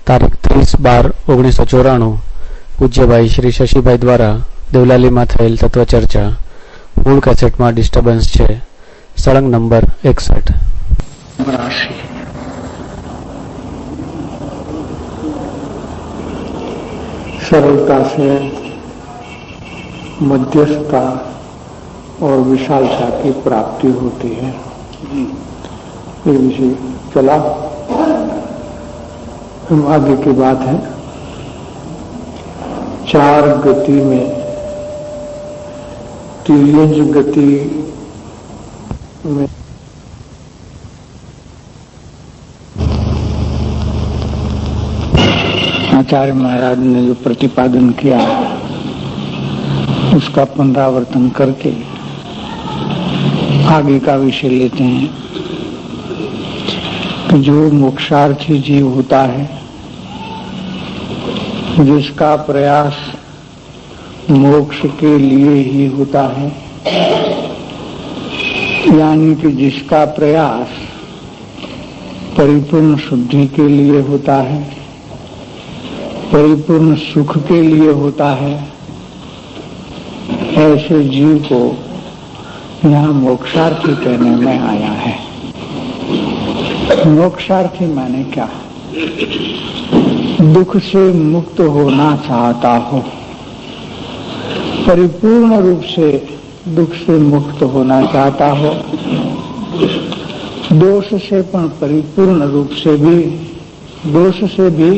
તારીખ 30/12/1994 પૂજ્યભાઈ શ્રી શશીભાઈ द्वारा દેવલાલીમાં થયેલ તત્વચર્ચા મૂળ કેસેટમાં ડિસ્ટર્બન્સ છે. સળંગ નંબર 61. सरलता से मध्यस्थता और विशालता की प्राप्ति होती है. ये विषय चला. हम आगे की बात है. 4 गति में तिर्यंज गति में आचार्य महाराज ने जो प्रतिपादन किया उसका पुनरावर्तन करके आगे का विषय लेते हैं कि जो मोक्षार्थी जीव होता है, जिसका प्रयास मोक्ष के लिए ही होता है, यानी कि जिसका प्रयास परिपूर्ण शुद्धि के लिए होता है, परिपूर्ण सुख के लिए होता है, ऐसे जीव को यहाँ मोक्षार्थी कहने में आया है. मोक्षार्थी माने क्या? दुख से मुक्त होना चाहता हो, परिपूर्ण रूप से दुख से मुक्त होना चाहता हो, दोष से पण परिपूर्ण रूप से भी, दोष से भी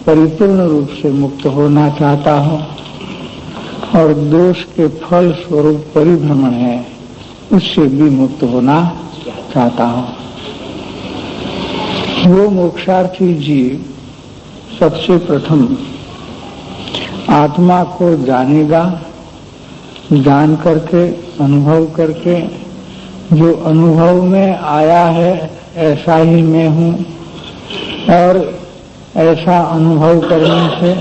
परिपूर्ण रूप से मुक्त होना चाहता हो, और दोष के फल स्वरूप परिभ्रमण है उससे भी मुक्त होना चाहता हो, वो मोक्षार्थी जीव सबसे प्रथम आत्मा को जानेगा. जान करके अनुभव करके जो अनुभव में आया है ऐसा ही मैं हूँ, और ऐसा अनुभव करने से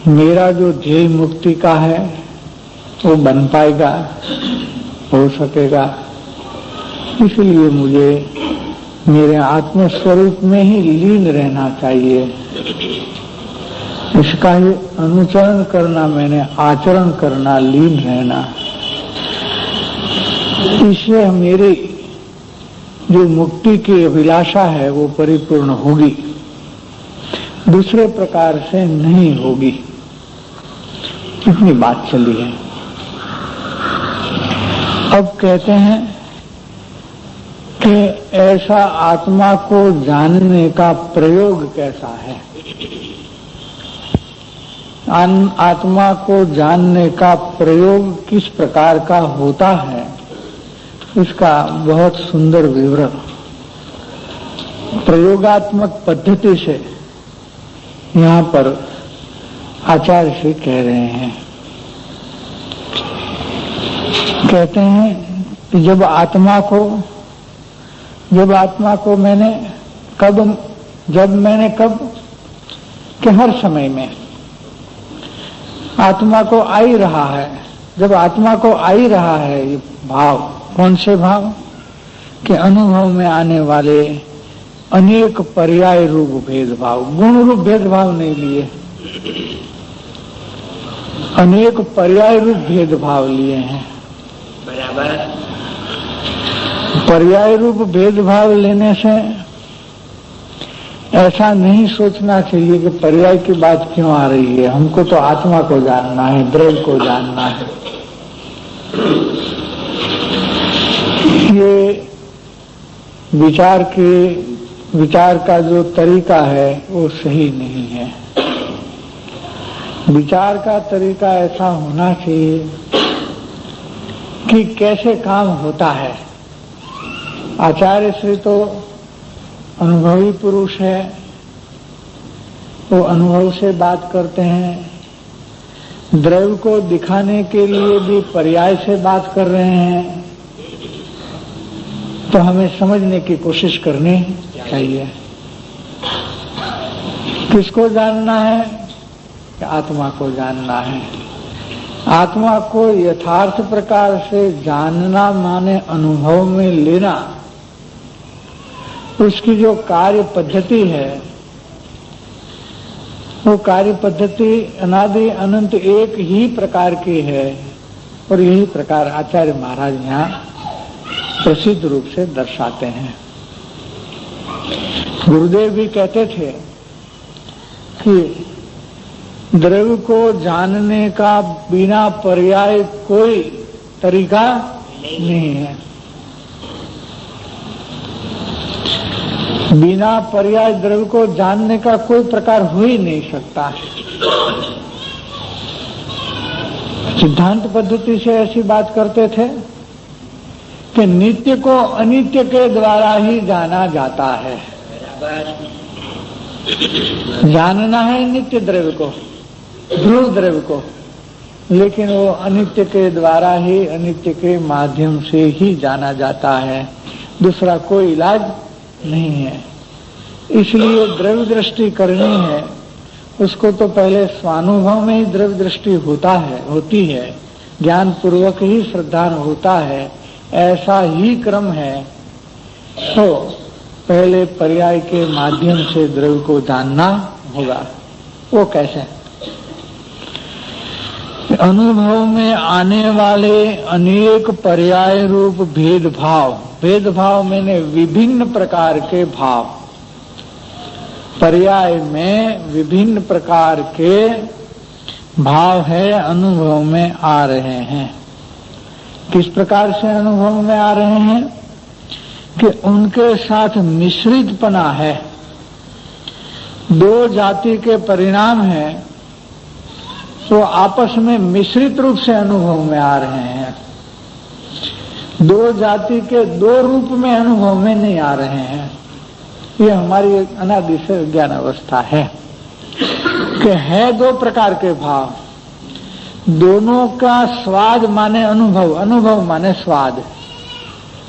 मेरा जो ध्येय मुक्ति का है वो बन पाएगा, हो सकेगा. इसलिए मुझे मेरे आत्मस्वरूप में ही लीन रहना चाहिए. इसका ही अनुचरण करना, मैंने आचरण करना, लीन रहना. इससे मेरी जो मुक्ति की अभिलाषा है वो परिपूर्ण होगी, दूसरे प्रकार से नहीं होगी. इतनी बात चली है. अब कहते हैं कि ऐसा आत्मा को जानने का प्रयोग कैसा है. आत्मा को जानने का प्रयोग किस प्रकार का होता है, इसका बहुत सुंदर विवरण प्रयोगात्मक पद्धति से यहाँ पर आचार्य से कह रहे हैं. कहते हैं कि जब आत्मा को मैंने कब कि हर समय में आत्मा को आ ही रहा है. जब आत्मा को आ ही रहा है ये भाव, कौन से भाव? कि अनुभव में आने वाले अनेक पर्याय रूप भेदभाव, गुण रूप भेदभाव नहीं लिए, अनेक पर्याय रूप भेदभाव लिए हैं. बराबर. पर्याय रूप भेदभाव लेने से ऐसा नहीं सोचना चाहिए कि पर्याय की बात क्यों आ रही है, हमको तो आत्मा को जानना है, द्रव्य को जानना है. ये विचार का जो तरीका है वो सही नहीं है. विचार का तरीका ऐसा होना चाहिए कि कैसे काम होता है. आचार्य श्री तो अनुभवी पुरुष है, वो अनुभव से बात करते हैं. द्रव्य को दिखाने के लिए भी पर्याय से बात कर रहे हैं, तो हमें समझने की कोशिश करनी चाहिए. किसको जानना है? आत्मा को जानना है. आत्मा को यथार्थ प्रकार से जानना माने अनुभव में लेना. उसकी जो कार्य पद्धति है वो कार्य पद्धति अनादि अनंत एक ही प्रकार की है और यही प्रकार आचार्य महाराज यहाँ प्रसिद्ध रूप से दर्शाते हैं। गुरुदेव भी कहते थे कि द्रव्य को जानने का बिना पर्याय कोई तरीका नहीं है। बिना पर्याय द्रव्य को जानने का कोई प्रकार हो ही नहीं सकता। सिद्धांत पद्धति से ऐसी बात करते थे कि नित्य को अनित्य के द्वारा ही जाना जाता है। जानना है नित्य द्रव्य को, ध्रुव द्रव्य को, लेकिन वो अनित्य के द्वारा ही, अनित्य के माध्यम से ही जाना जाता है, दूसरा कोई इलाज नहीं है। इसलिए द्रव्य दृष्टि करनी है, उसको तो पहले स्वानुभव में ही द्रव्य दृष्टि होती है, ज्ञान पूर्वक ही श्रद्धा होता है, ऐसा ही क्रम है। तो पहले पर्याय के माध्यम से द्रव्य को जानना होगा। वो कैसे? अनुभव में आने वाले अनेक पर्याय रूप भेदभाव, भेदभाव मैंने विभिन्न प्रकार के भाव, पर्याय में विभिन्न प्रकार के भाव है, अनुभव में आ रहे हैं। किस प्रकार से अनुभव में आ रहे हैं कि उनके साथ मिश्रितपना है, दो जाति के परिणाम है, तो आपस में मिश्रित रूप से अनुभव में आ रहे हैं। दो जाति के दो रूप में अनुभव में नहीं आ रहे हैं। ये हमारी एक अनादि से ज्ञान अवस्था है कि है दो प्रकार के भाव, दोनों का स्वाद माने अनुभव, अनुभव माने स्वाद,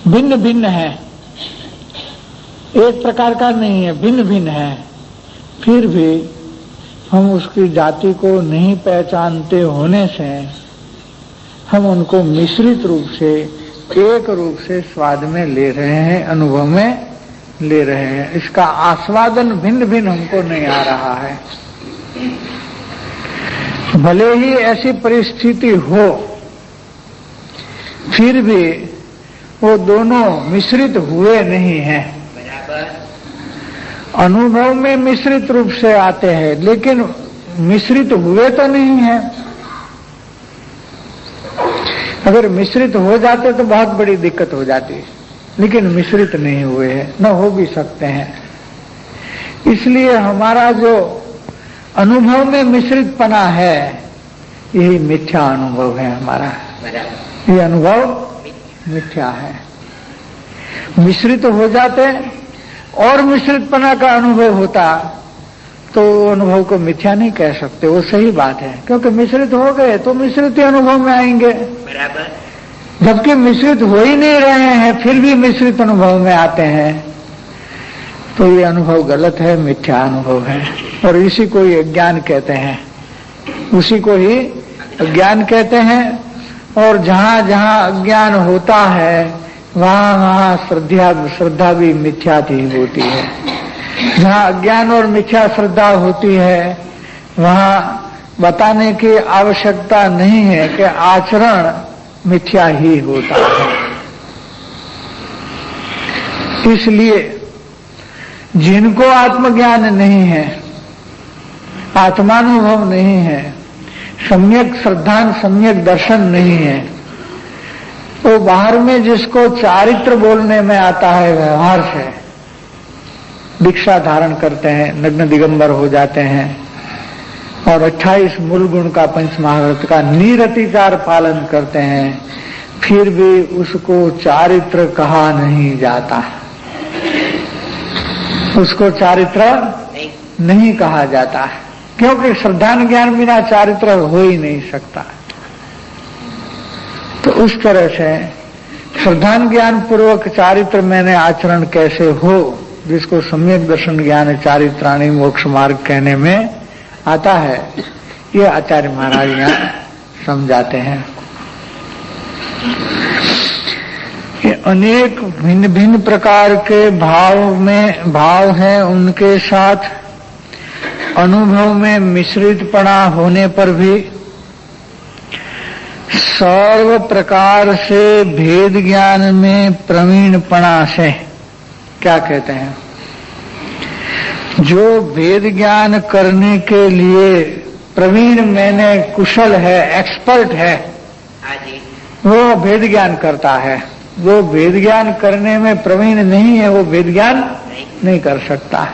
भिन्न भिन्न है, एक प्रकार का नहीं है, भिन्न भिन्न है। फिर भी हम उसकी जाति को नहीं पहचानते होने से हम उनको मिश्रित रूप से, एक रूप से स्वाद में ले रहे हैं, अनुभव में ले रहे हैं। इसका आस्वादन भिन्न भिन्न हमको नहीं आ रहा है। भले ही ऐसी परिस्थिति हो, फिर भी वो दोनों मिश्रित हुए नहीं हैं। अनुभव में मिश्रित रूप से आते हैं, लेकिन मिश्रित हुए तो नहीं है। अगर मिश्रित हो जाते तो बहुत बड़ी दिक्कत हो जाती, लेकिन मिश्रित नहीं हुए हैं, न हो भी सकते हैं। इसलिए हमारा जो अनुभव में मिश्रितपना है, यही मिथ्या अनुभव है हमारा। ये अनुभव मिथ्या है। मिश्रित हो जाते और मिश्रितपना का अनुभव होता तो अनुभव को मिथ्या नहीं कह सकते, वो सही बात है, क्योंकि मिश्रित हो गए तो मिश्रित ही अनुभव में आएंगे। जबकि मिश्रित हो ही नहीं रहे हैं, फिर भी मिश्रित अनुभव में आते हैं, तो ये अनुभव गलत है, मिथ्या अनुभव है। और इसी को ही अज्ञान कहते हैं, उसी को ही अज्ञान कहते हैं। और जहां जहां अज्ञान होता है, वहां वहां श्रद्धा भी मिथ्या ही होती है। जहां अज्ञान और मिथ्या श्रद्धा होती है, वहां बताने की आवश्यकता नहीं है कि आचरण मिथ्या ही होता है। इसलिए जिनको आत्मज्ञान नहीं है, आत्मानुभव नहीं है, सम्यक श्रद्धा, सम्यक दर्शन नहीं है, तो बाहर में जिसको चारित्र बोलने में आता है, व्यवहार से दीक्षा धारण करते हैं, नग्न दिगंबर हो जाते हैं और 28 मूल गुण का पंचमहाव्रत का निरतिचार पालन करते हैं, फिर भी उसको चारित्र कहा नहीं जाता, उसको चारित्र नहीं कहा जाता, क्योंकि श्रद्धा ज्ञान बिना चारित्र हो ही नहीं सकता। तो उस तरह से श्रद्धा ज्ञान पूर्वक चारित्र मैंने आचरण कैसे हो, जिसको सम्यक दर्शन ज्ञान चारित्राणी मोक्ष मार्ग कहने में आता है, ये आचार्य महाराज यहाँ समझाते हैं। ये अनेक भिन्न भिन्न प्रकार के भाव हैं, उनके साथ अनुभव में मिश्रितपना होने पर भी सर्व प्रकार से भेद ज्ञान में प्रवीणपना से क्या कहते हैं, जो भेद ज्ञान करने के लिए प्रवीण मैंने कुशल है, एक्सपर्ट है, वो भेद ज्ञान करता है। वो भेद ज्ञान करने में प्रवीण नहीं है, वो भेद ज्ञान नहीं कर सकता।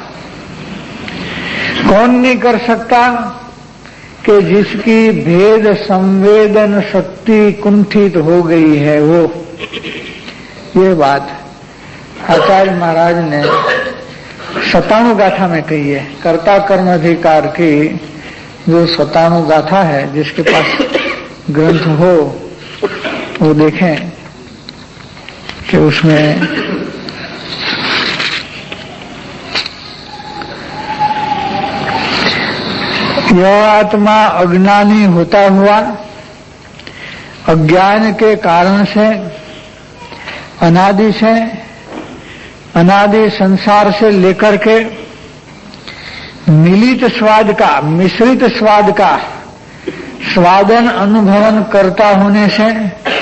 कौन नहीं कर सकता? कि जिसकी भेद संवेदन शक्ति कुंठित हो गई है वो। ये बात आचार्य महाराज ने 97 गाथा में कही है। कर्ता कर्म अधिकार की जो 97 गाथा है, जिसके पास ग्रंथ हो वो देखें कि उसमें यह आत्मा अज्ञानी होता हुआ अज्ञान के कारण से अनादि संसार से लेकर के मिलित स्वाद का, मिश्रित स्वाद का स्वादन अनुभवन करता होने से,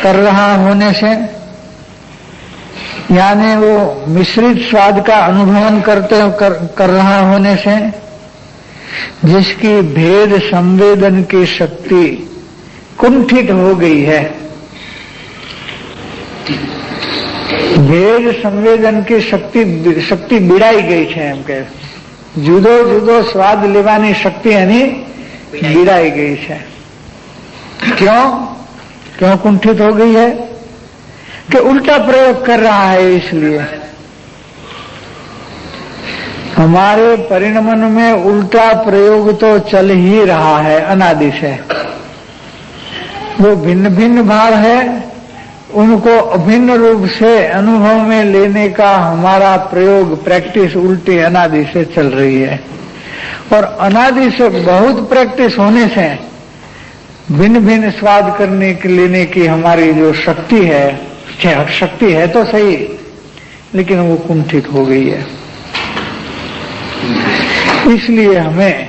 कर रहा होने से, यानी वो मिश्रित स्वाद का अनुभवन कर रहा होने से जिसकी भेद संवेदन की शक्ति कुंठित हो गई है, भेद संवेदन की शक्ति बीड़ाई गई है। एम के जुदो जुदो स्वाद लेवानी शक्ति यानी बीड़ाई गई है। क्यों कुंठित हो गई है? कि उल्टा प्रयोग कर रहा है। इसलिए हमारे परिणमन में उल्टा प्रयोग तो चल ही रहा है अनादि से। वो भिन्न भिन्न भाव है, उनको अभिन्न रूप से अनुभव में लेने का हमारा प्रयोग, प्रैक्टिस उल्टी अनादि से चल रही है। और अनादि से बहुत प्रैक्टिस होने से भिन्न भिन्न स्वाद करने के लेने की हमारी जो शक्ति है तो सही, लेकिन वो कुंठित हो गई है। इसलिए हमें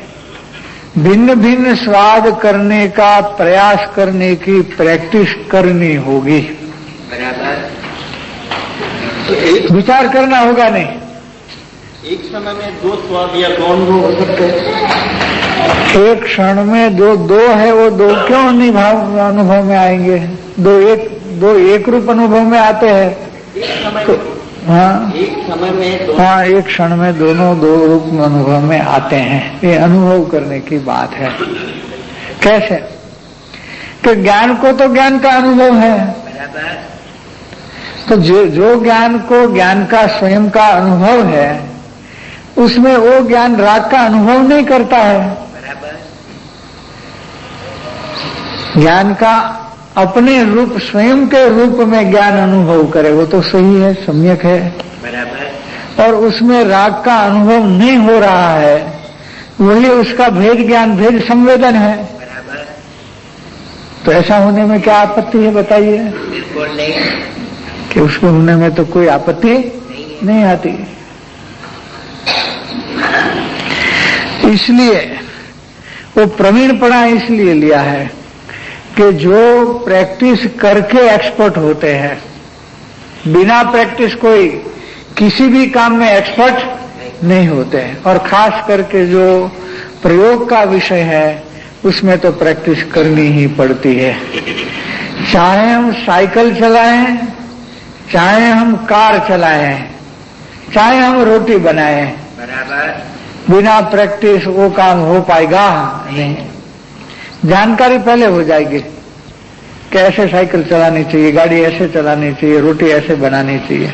भिन्न भिन्न स्वाद करने का प्रयास करने की प्रैक्टिस करनी होगी। बराबर। तो विचार करना होगा। नहीं एक समय में 2 स्वाद या 2 अनुभव हो सकते हैं। एक क्षण में दो है, वो 2 क्यों नहीं भाव अनुभव में आएंगे? दो एक रूप अनुभव में आते हैं। तो हाँ, एक समय में हाँ, एक क्षण में दोनों 2 रूप अनुभव में आते हैं। ये अनुभव करने की बात है। कैसे? कि ज्ञान को तो ज्ञान का अनुभव है। बराबर। तो जो ज्ञान को ज्ञान का स्वयं का अनुभव है, उसमें वो ज्ञान राग का अनुभव नहीं करता है। बराबर। ज्ञान का अपने रूप, स्वयं के रूप में ज्ञान अनुभव करे, वो तो सही है, सम्यक है। बराबर। और उसमें राग का अनुभव नहीं हो रहा है, वही उसका भेद ज्ञान, भेद संवेदन है। बराबर। तो ऐसा होने में क्या आपत्ति है? बताइए। बिल्कुल नहीं। कि उसको होने में तो कोई आपत्ति नहीं आती। इसलिए वो प्रवीणपना इसलिए लिया है कि जो प्रैक्टिस करके एक्सपर्ट होते हैं, बिना प्रैक्टिस कोई किसी भी काम में एक्सपर्ट नहीं होते हैं। और खास करके जो प्रयोग का विषय है, उसमें तो प्रैक्टिस करनी ही पड़ती है। चाहे हम साइकिल चलाएं, चाहे हम कार चलाएं, चाहे हम रोटी बनाएं, बराबर। बिना प्रैक्टिस वो काम हो पाएगा नहीं। जानकारी पहले हो जाएगी कि ऐसे साइकिल चलानी चाहिए, गाड़ी ऐसे चलानी चाहिए, रोटी ऐसे बनानी चाहिए,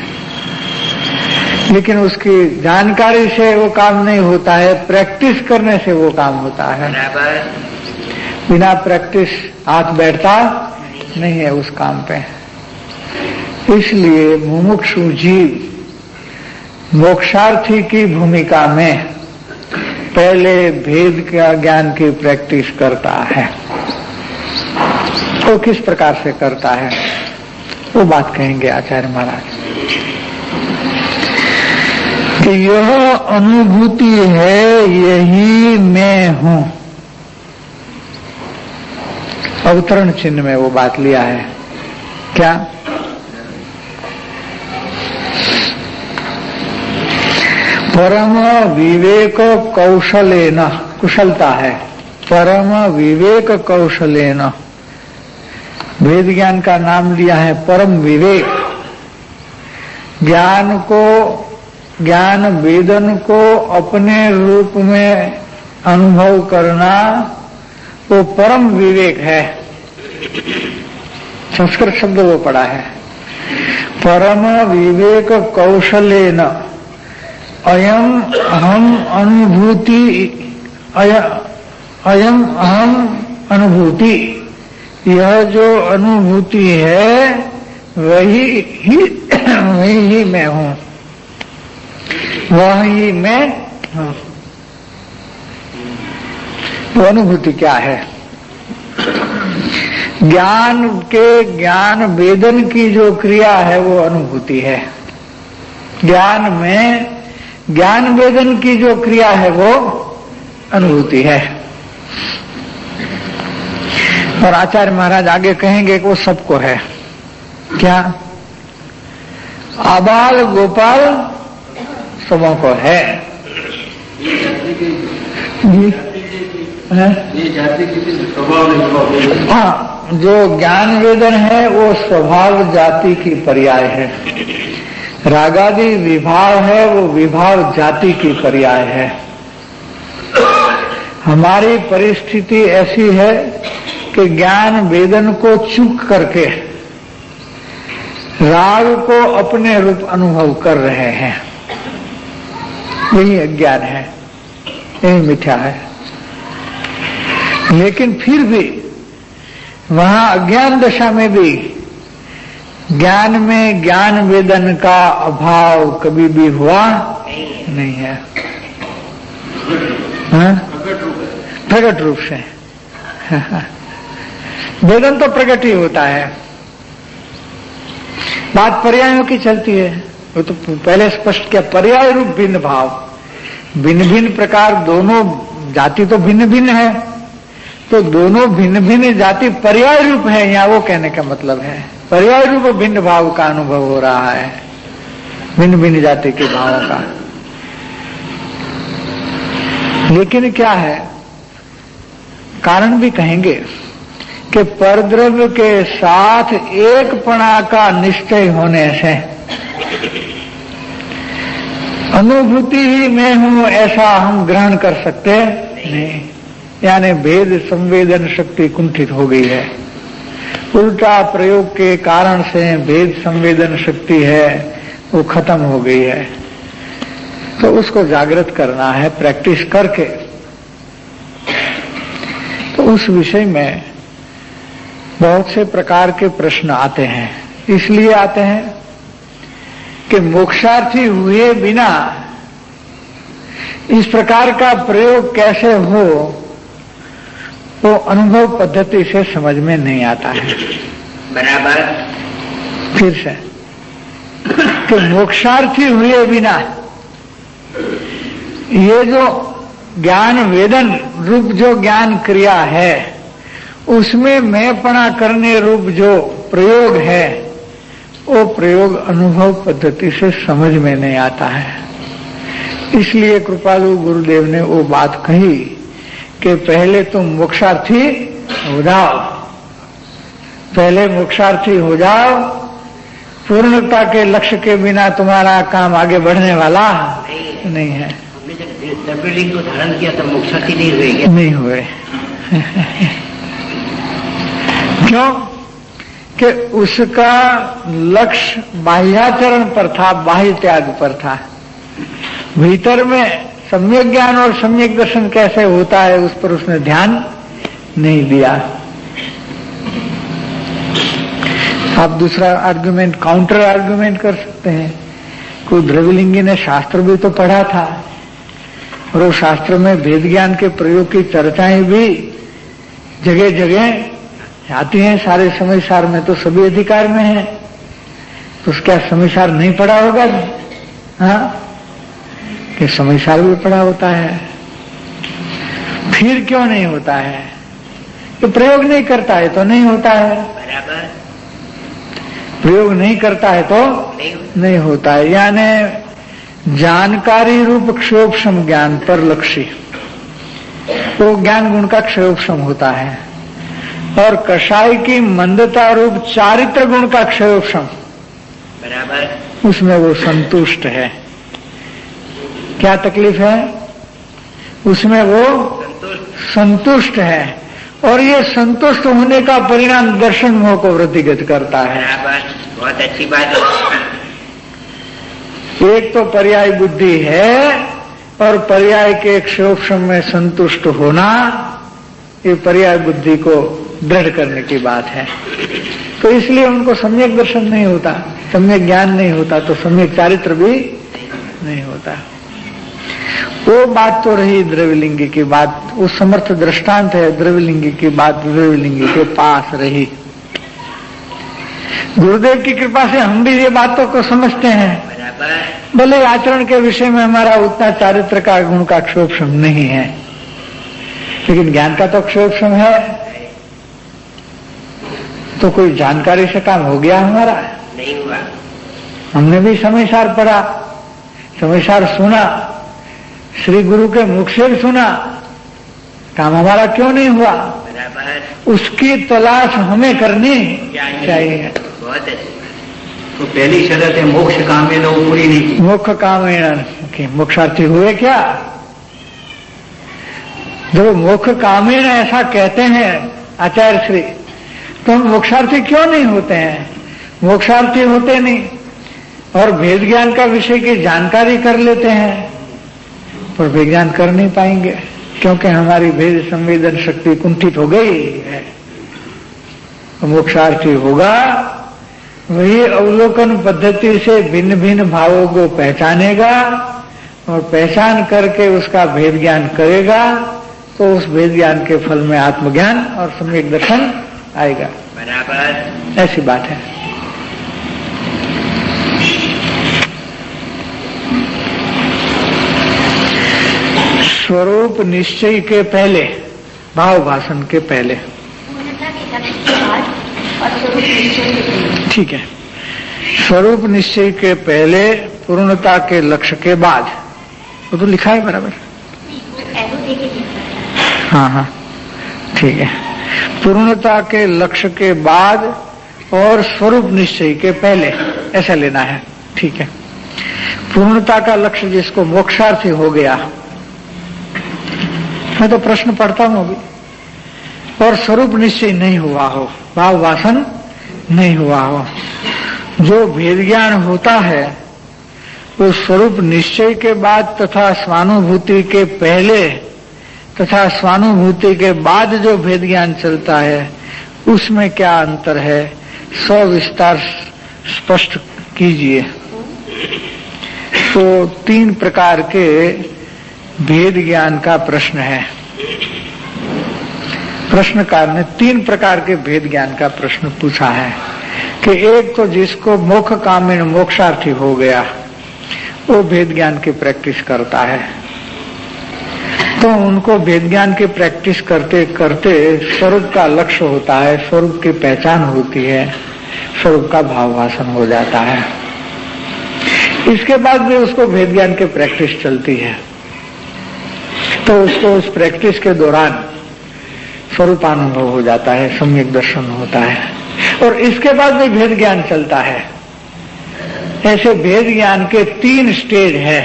लेकिन उसकी जानकारी से वो काम नहीं होता है, प्रैक्टिस करने से वो काम होता है। बराबर। बिना प्रैक्टिस हाथ बैठता नहीं है उस काम पे। इसलिए मुमुक्षु जीव मोक्षार्थी की भूमिका में पहले भेद का ज्ञान की प्रैक्टिस करता है। तो किस प्रकार से करता है वो बात कहेंगे आचार्य महाराज। कि यह अनुभूति है, यही मैं हूं। अवतरण चिन्ह में वो बात लिया है। क्या? परम विवेक कौशलेन, कुशलता है। परम विवेक कौशलेन, वेद ज्ञान का नाम लिया है परम विवेक। ज्ञान को, ज्ञान वेदन को अपने रूप में अनुभव करना वो परम विवेक है। संस्कृत शब्द वो पढ़ा है। परम विवेक कौशलेन अयम अहम अनुभूति, अयम अहम अनुभूति, यह जो अनुभूति है वही ही मैं हूं, वही मैं हूं। वो अनुभूति क्या है? ज्ञान के, ज्ञान वेदन की जो क्रिया है वो अनुभूति है। ज्ञान में ज्ञान वेदन की जो क्रिया है वो अनुभूति है। और आचार्य महाराज आगे कहेंगे कि वो सबको है। क्या? आबाल गोपाल सबों को है। हाँ, जो ज्ञान वेदन है वो स्वभाव जाति की पर्याय है। रागादि विभाव है वो विभाव जाति की पर्याय है। हमारी परिस्थिति ऐसी है कि ज्ञान वेदन को चूक करके राग को अपने रूप अनुभव कर रहे हैं। यही अज्ञान है, यही मिथ्या है। लेकिन फिर भी वहां अज्ञान दशा में भी ज्ञान में ज्ञान वेदन का अभाव कभी भी हुआ नहीं है। प्रकट रूप से वेदन तो प्रकट ही होता है। बात पर्यायों की चलती है, वो तो पहले स्पष्ट किया। पर्याय रूप भिन्न भाव, भिन्न भिन्न प्रकार, दोनों जाति तो भिन्न भिन्न है, तो दोनों भिन्न भिन्न जाति पर्याय रूप है। यहाँ वो कहने का मतलब है पर्याय रूप भिन्न भाव का अनुभव हो रहा है, भिन्न भिन्न जाति के भावों का। लेकिन क्या है, कारण भी कहेंगे कि परद्रव्य के साथ एकपणा का निश्चय होने से अनुभूति ही मैं हूं ऐसा हम ग्रहण कर सकते नहीं। यानी भेद संवेदन शक्ति कुंठित हो गई है। उल्टा प्रयोग के कारण से भेद संवेदन शक्ति है वो खत्म हो गई है। तो उसको जागृत करना है प्रैक्टिस करके। तो उस विषय में बहुत से प्रकार के प्रश्न आते हैं। इसलिए आते हैं कि मोक्षार्थी हुए बिना इस प्रकार का प्रयोग कैसे हो, वो अनुभव पद्धति से समझ में नहीं आता है। बराबर फिर से कि मोक्षार्थी हुए बिना ये जो ज्ञान वेदन रूप जो ज्ञान क्रिया है उसमें मैंपना करने रूप जो प्रयोग है वो प्रयोग अनुभव पद्धति से समझ में नहीं आता है। इसलिए कृपालु गुरुदेव ने वो बात कही कि पहले तुम मोक्षार्थी हो जाओ, पहले मोक्षार्थी हो जाओ। पूर्णता के लक्ष्य के बिना तुम्हारा काम आगे बढ़ने वाला नहीं है। हमने जब द्रव्यलिंग को धारण किया तब मोक्षार्थी नहीं हुए क्या? नहीं हुए। क्यों? कि उसका लक्ष्य बाह्याचरण पर था, बाह्य त्याग पर था। भीतर में सम्यक ज्ञान और सम्यक दर्शन कैसे होता है उस पर उसने ध्यान नहीं दिया। आप दूसरा आर्गुमेंट, काउंटर आर्गुमेंट कर सकते हैं। कोई द्रव्यलिंगी ने शास्त्र भी तो पढ़ा था और वो शास्त्र में वेद ज्ञान के प्रयोग की चर्चाएं भी जगह जगह आती हैं। सारे समय सार में तो सभी अधिकार में है, तो उसका समय सार नहीं पढ़ा होगा। हाँ, कि समय सार भी पड़ा होता है। फिर क्यों नहीं होता है? तो प्रयोग नहीं करता है तो नहीं होता है, बराबर। प्रयोग नहीं करता है तो नहीं होता है। यानी जानकारी रूप क्षयोपशम ज्ञान पर लक्ष्य, वो ज्ञान गुण का क्षयोपशम होता है। और कषाय की मंदता रूप चारित्र गुण का क्षयोपशम, बराबर, उसमें वो संतुष्ट है। क्या तकलीफ है? उसमें वो संतुष्ट है। और ये संतुष्ट होने का परिणाम दर्शन मोह को वृद्धिगत करता है। बराबर, बहुत अच्छी बात है। एक तो पर्याय बुद्धि है और पर्याय के क्षयोपशम में संतुष्ट होना, ये पर्याय बुद्धि को दृढ़ करने की बात है। तो इसलिए उनको सम्यक दर्शन नहीं होता, सम्यक ज्ञान नहीं होता, तो सम्यक चारित्र भी नहीं होता। वो बात तो रही द्रव्यलिंगी की बात, वो समर्थ दृष्टांत है। द्रव्यलिंगी की बात द्रव्यलिंगी के पास रही। गुरुदेव की कृपा से हम भी ये बातों को समझते हैं। बराबर, भले आचरण के विषय में हमारा उतना चारित्र का गुण का क्षोभशम नहीं है, लेकिन ज्ञान का तो क्षोभशम है। तो कोई जानकारी से काम हो गया हमारा? नहीं हुआ। हमने भी समय सार पढ़ा, समय सार सुना, श्री गुरु के मुख से भी सुना, काम हमारा क्यों नहीं हुआ? बराबर, उसकी तलाश हमें करनी चाहिए। बहुत अच्छी। तो पहली शर्त है मोक्ष कामेन, वो पूरी नहीं की। मुख कामेन की मोक्षार्थी हुए क्या? जो मुख कामेन ऐसा कहते हैं आचार्य श्री, तो हम मोक्षार्थी क्यों नहीं होते हैं? मोक्षार्थी होते नहीं और भेद ज्ञान का विषय की जानकारी कर लेते हैं, पर विज्ञान कर नहीं पाएंगे क्योंकि हमारी भेद संवेदन शक्ति कुंठित हो गई है। मोक्षार्थी होगा वही अवलोकन पद्धति से भिन्न भिन्न भावों को पहचानेगा और पहचान करके उसका भेद ज्ञान करेगा, तो उस भेद ज्ञान के फल में आत्मज्ञान और सम्यक दर्शन आएगा। बराबर, ऐसी बात है। स्वरूप निश्चय के पहले, भाव भाषण के पहले, ठीक है, स्वरूप निश्चय के पहले, पूर्णता के लक्ष्य के बाद, वो तो लिखा है बराबर। हाँ हाँ ठीक है, पूर्णता के लक्ष्य के बाद और स्वरूप निश्चय के पहले, ऐसा लेना है। ठीक है, पूर्णता का लक्ष्य जिसको मोक्षार्थी हो गया, मैं तो प्रश्न पढ़ता हूं अभी, और स्वरूप निश्चय नहीं हुआ हो, भाव वासन नहीं हुआ हो, जो भेद ज्ञान होता है वो स्वरूप निश्चय के बाद तथा स्वानुभूति के पहले तथा स्वानुभूति के बाद जो भेद ज्ञान चलता है, उसमें क्या अंतर है, सविस्तार स्पष्ट कीजिए। तो 3 प्रकार के भेद ज्ञान का प्रश्न है। प्रश्नकार ने 3 प्रकार के भेद ज्ञान का प्रश्न पूछा है कि एक तो जिसको मोक्ष कामिन मोक्षार्थी हो गया, वो भेद ज्ञान की प्रैक्टिस करता है, तो उनको भेद ज्ञान की प्रैक्टिस करते करते स्वरूप का लक्ष्य होता है, स्वरूप की पहचान होती है, स्वरूप का भाव भाषण हो जाता है। इसके बाद भी उसको भेद ज्ञान की प्रैक्टिस चलती है, तो उसको उस प्रैक्टिस के दौरान स्वरूपानुभव हो जाता है, सम्यक दर्शन होता है, और इसके बाद भी भेद ज्ञान चलता है। ऐसे भेद ज्ञान के 3 स्टेज है,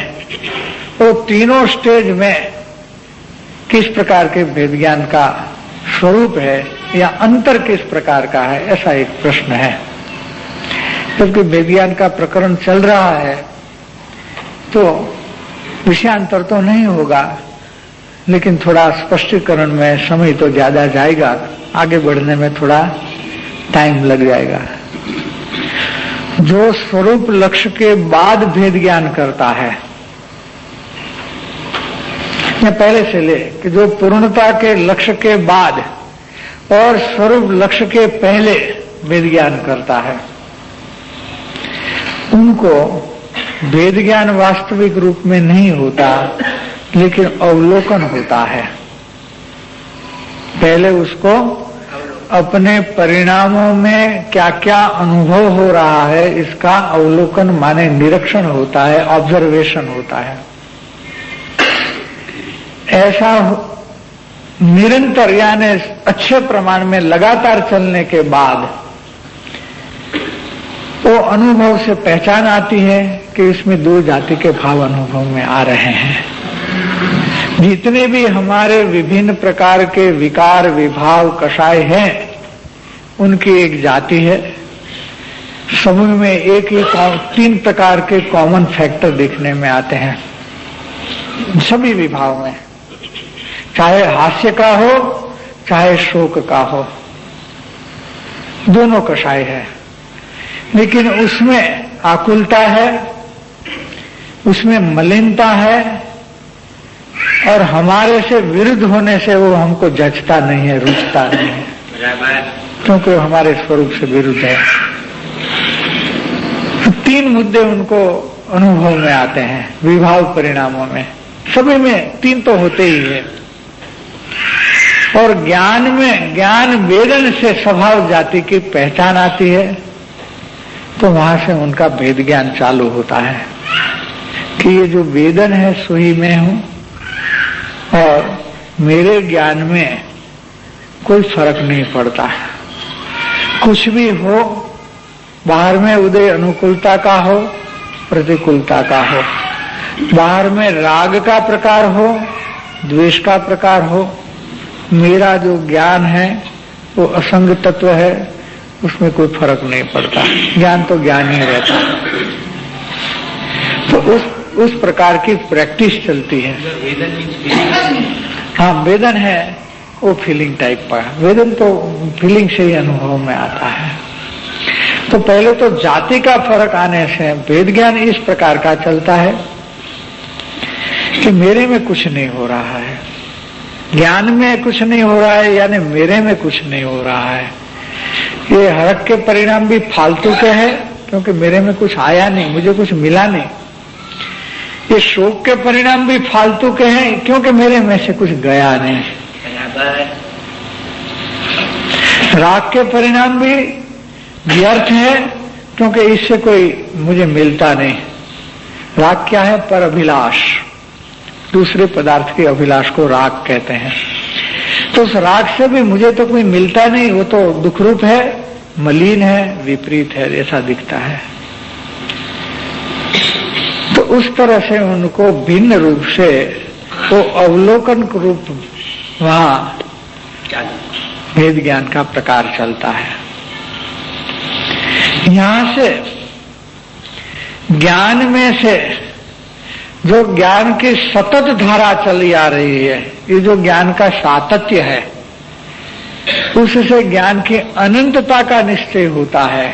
और तीनों स्टेज में किस प्रकार के भेद ज्ञान का स्वरूप है या अंतर किस प्रकार का है, ऐसा एक प्रश्न है। क्योंकि भेद ज्ञान का प्रकरण चल रहा है तो विषयांतर तो नहीं होगा, लेकिन थोड़ा स्पष्टीकरण में समय तो ज्यादा जाएगा, आगे बढ़ने में थोड़ा टाइम लग जाएगा। जो स्वरूप लक्ष्य के बाद भेद ज्ञान करता है, या पहले से ले कि जो पूर्णता के लक्ष्य के बाद और स्वरूप लक्ष्य के पहले भेद ज्ञान करता है, उनको वेद ज्ञान वास्तविक रूप में नहीं होता, लेकिन अवलोकन होता है। पहले उसको अपने परिणामों में क्या क्या अनुभव हो रहा है इसका अवलोकन माने निरीक्षण होता है, ऑब्जर्वेशन होता है। ऐसा निरंतर यानी अच्छे प्रमाण में लगातार चलने के बाद वो अनुभव से पहचान आती है कि इसमें दो जाति के भाव अनुभव में आ रहे हैं। जितने भी हमारे विभिन्न प्रकार के विकार विभाव कषाय हैं, उनकी एक जाति है। समूह में एक ही 3 प्रकार के कॉमन फैक्टर देखने में आते हैं सभी विभाव में, चाहे हास्य का हो चाहे शोक का हो, दोनों कषाय है। लेकिन उसमें आकुलता है, उसमें मलिनता है, और हमारे से विरुद्ध होने से वो हमको जचता नहीं है, रुचता नहीं है, क्योंकि वो हमारे स्वरूप से विरुद्ध है। तो 3 मुद्दे उनको अनुभव में आते हैं विभाव परिणामों में, सभी में 3 तो होते ही है। और ज्ञान में ज्ञान वेदन से स्वभाव जाति की पहचान आती है, तो वहां से उनका भेद ज्ञान चालू होता है कि ये जो वेदन है सो ही मैं हूं, और मेरे ज्ञान में कोई फर्क नहीं पड़ता। कुछ भी हो, बाहर में उदय अनुकूलता का हो प्रतिकूलता का हो, बाहर में राग का प्रकार हो द्वेष का प्रकार हो, मेरा जो ज्ञान है वो असंग तत्व है, उसमें कोई फर्क नहीं पड़ता। ज्ञान तो ज्ञान ही रहता है। तो उस प्रकार की प्रैक्टिस चलती है। हाँ, वेदन है वो फीलिंग टाइप का, वेदन तो फीलिंग से ही अनुभव में आता है। तो पहले तो जाति का फर्क आने से वेद ज्ञान इस प्रकार का चलता है कि मेरे में कुछ नहीं हो रहा है, ज्ञान में कुछ नहीं हो रहा है, यानी मेरे में कुछ नहीं हो रहा है। ये हरक के परिणाम भी फालतू के हैं, क्योंकि मेरे में कुछ आया नहीं, मुझे कुछ मिला नहीं। ये शोक के परिणाम भी फालतू के हैं, क्योंकि मेरे में से कुछ गया नहीं। राग के परिणाम भी व्यर्थ है, क्योंकि इससे कोई मुझे मिलता नहीं। राग क्या है? पर अभिलाष, दूसरे पदार्थ के अभिलाष को राग कहते हैं। तो उस राग से भी मुझे तो कोई मिलता नहीं, वो तो दुख रूप है, मलिन है, विपरीत है, ऐसा दिखता है। तो उस तरह से उनको भिन्न रूप से वो अवलोकन रूप वहां भेद ज्ञान का प्रकार चलता है। यहां से ज्ञान में से जो ज्ञान की सतत धारा चली आ रही है, ये जो ज्ञान का सातत्य है, उससे ज्ञान की अनंतता का निश्चय होता है।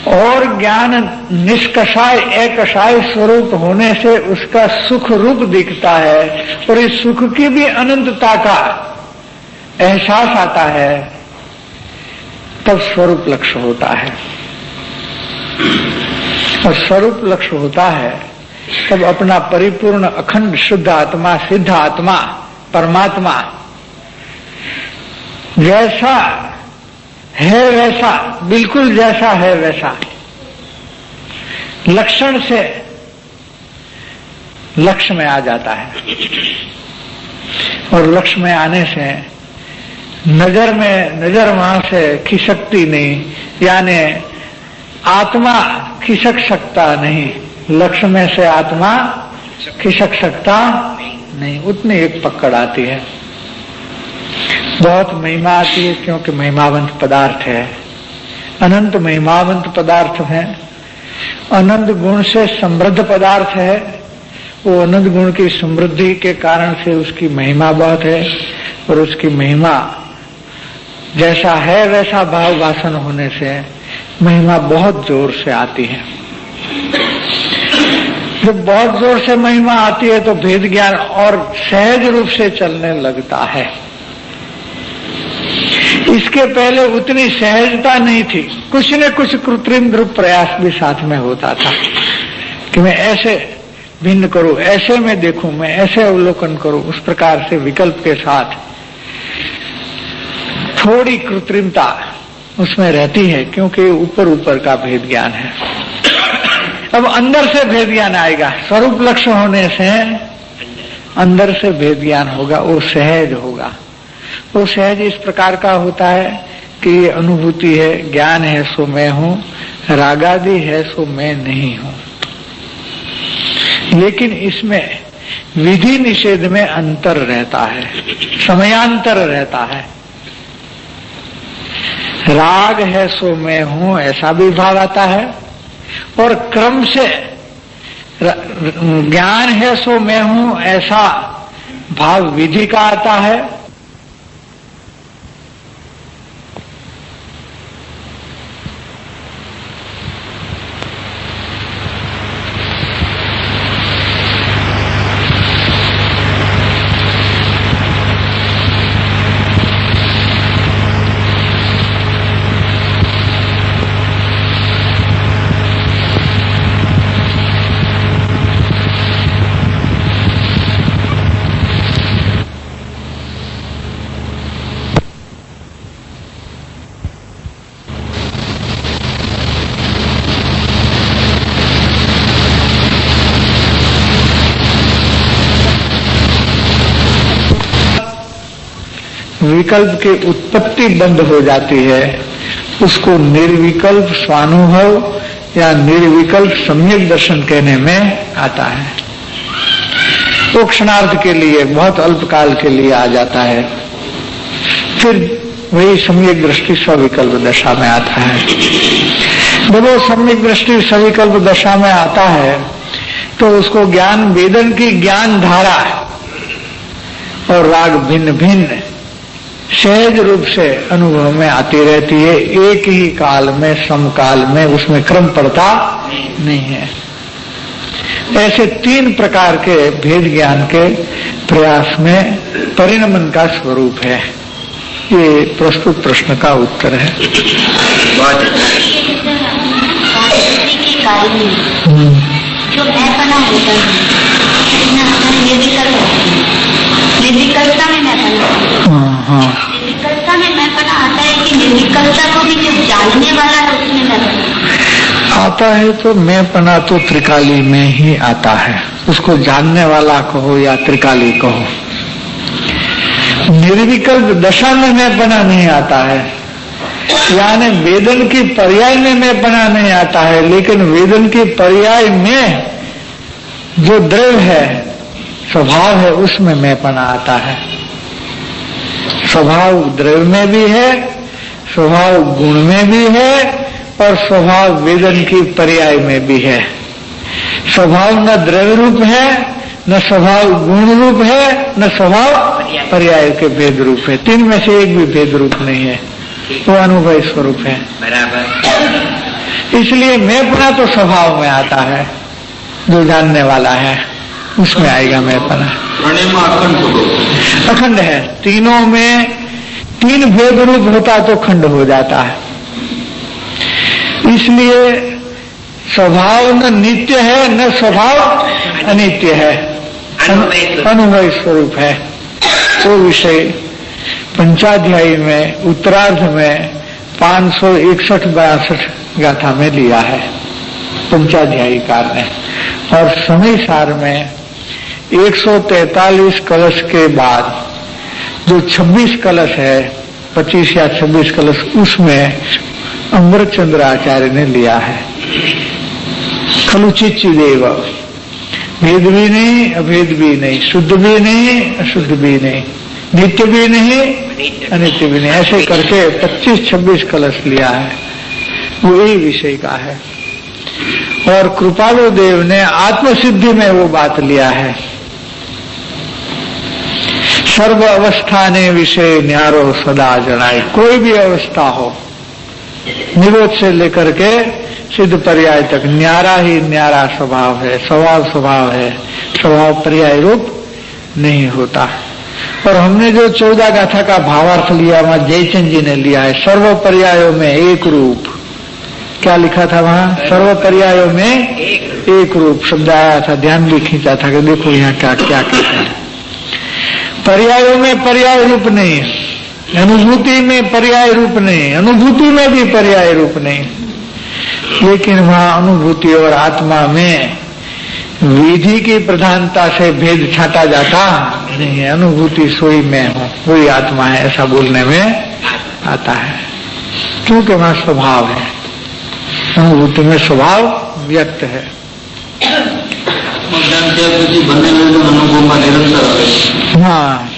और ज्ञान निष्कषाय एकषाय स्वरूप होने से उसका सुख रूप दिखता है, और इस सुख की भी अनंतता का एहसास आता है, तब स्वरूप लक्ष्य होता है। और स्वरूप लक्ष्य होता है तब अपना परिपूर्ण अखंड शुद्ध आत्मा, सिद्ध आत्मा, परमात्मा जैसा है वैसा, बिल्कुल जैसा है वैसा, लक्षण से लक्ष्य में आ जाता है। और लक्ष्य में आने से नजर वहां से खिसकती नहीं, यानी आत्मा खिसक सकता नहीं, लक्ष्य में से आत्मा खिसक सकता नहीं, उतनी एक पकड़ आती है। बहुत महिमा आती है, क्योंकि महिमावंत पदार्थ है, अनंत महिमावंत पदार्थ है, अनंत गुण से समृद्ध पदार्थ है। वो अनंत गुण की समृद्धि के कारण से उसकी महिमा बहुत है, और उसकी महिमा जैसा है वैसा भाव वासन होने से महिमा बहुत जोर से आती है। जब बहुत जोर से महिमा आती है तो भेद ज्ञान और सहज रूप से चलने लगता है। इसके पहले उतनी सहजता नहीं थी, कुछ न कुछ कृत्रिम ध्रुव प्रयास भी साथ में होता था कि मैं ऐसे भिन्न करूं, ऐसे मैं देखूं, मैं ऐसे अवलोकन करूं। उस प्रकार से विकल्प के साथ थोड़ी कृत्रिमता उसमें रहती है, क्योंकि ऊपर ऊपर का भेद ज्ञान है। अब अंदर से भेद ज्ञान आएगा, स्वरूप लक्ष्य होने से अंदर से भेद ज्ञान होगा, वो सहज होगा। वो सहज इस प्रकार का होता है कि ये अनुभूति है, ज्ञान है सो मैं हूं, रागादि है सो मैं नहीं हूं। लेकिन इसमें विधि निषेध में अंतर रहता है, समयांतर रहता है। राग है सो मैं हूं ऐसा भी भाव आता है, और क्रम से ज्ञान है सो मैं हूं ऐसा भाव विधि का आता है। विकल्प की उत्पत्ति बंद हो जाती है, उसको निर्विकल्प स्वानुभव या निर्विकल्प सम्यक दर्शन कहने में आता है। वो क्षणार्थ के लिए, बहुत अल्पकाल के लिए आ जाता है, फिर वही सम्यक दृष्टि सविकल्प दशा में आता है। जब वो सम्यक दृष्टि सविकल्प दशा में आता है तो उसको ज्ञान वेदन की ज्ञान धारा और राग भिन्न भिन्न सहज रूप से अनुभव में आती रहती है, एक ही काल में, समकाल में, उसमें क्रम पड़ता नहीं है। ऐसे तीन प्रकार के भेद ज्ञान के प्रयास में परिणमन का स्वरूप है। ये प्रस्तुत प्रश्न का उत्तर है। जो मैंपना होता है, निर्विकल्पता में मैंपना, निर्विकल्पता में मैंपना आता है कि निर्विकल्पता को भी जो जानने वाला है उसमें मैंपना आता है। तो मैंपना तो त्रिकाली में ही आता है, उसको जानने वाला कहो या त्रिकाली कहो। निर्विकल्प दशा में मैंपना नहीं आता है, यानी वेदन की पर्याय में मैंपना नहीं आता है, लेकिन वेदन की पर्याय में जो द्रव्य है, स्वभाव है, उसमें मैंपना आता है। स्वभाव द्रव्य में भी है, स्वभाव गुण में भी है, और स्वभाव वेदन की पर्याय में भी है। स्वभाव न द्रव्य रूप है, न स्वभाव गुण रूप है, न स्वभाव पर्याय के भेद रूप है। तीन में से एक भी भेद रूप नहीं है, वो अनुभव स्वरूप है। बराबर। इसलिए मैंपना तो स्वभाव में आता है, जो जानने वाला है उसमें आएगा मैंपना। अखंड है, तीनों में तीन भेद रूप होता तो खंड हो जाता है। इसलिए स्वभाव न नित्य है, न स्वभाव अनित्य है, अनुभव स्वरूप है। वो विषय पंचाध्यायी में उत्तरार्ध में 561-62 गाथा में लिया है पंचाध्यायीकार ने, और समय सार में 143 कलश के बाद जो 26 कलश है, 25 या 26 कलश, उसमें अमृतचंद्र आचार्य ने लिया है। खलुचिचिदेव, भेद भी नहीं, अभेद भी नहीं, शुद्ध भी नहीं, अशुद्ध भी नहीं, नित्य भी नहीं, अनित्य भी नहीं, ऐसे करके 25-26 कलश लिया है। वो यही विषय का है। और कृपालु देव ने आत्मसिद्धि में वो बात लिया है। सर्व अवस्था ने विषय न्यारो सदा जनाए। कोई भी अवस्था हो, निरोध से लेकर के सिद्ध पर्याय तक, न्यारा ही न्यारा स्वभाव है, स्वभाव स्वभाव है, स्वभाव पर्याय रूप नहीं होता। और हमने जो 14 गाथा का भावार्थ लिया वहां जयचंद जी ने लिया है सर्व पर्यायों में एक रूप। क्या लिखा था वहां? सर्व पर्यायों में एक रूप शब्द आया था, ध्यान भी खींचा था कि देखो यहाँ क्या क्या कहते हैं। पर्यायों में पर्याय रूप नहीं, अनुभूति में पर्याय रूप नहीं, अनुभूति में भी पर्याय रूप नहीं, लेकिन वहां अनुभूति और आत्मा में विधि की प्रधानता से भेद छाटा जाता नहीं है। अनुभूति सोई में हूं, वही आत्मा है, ऐसा बोलने में आता है, क्योंकि वहां स्वभाव है, अनुभूति में स्वभाव व्यक्त है। हाँ,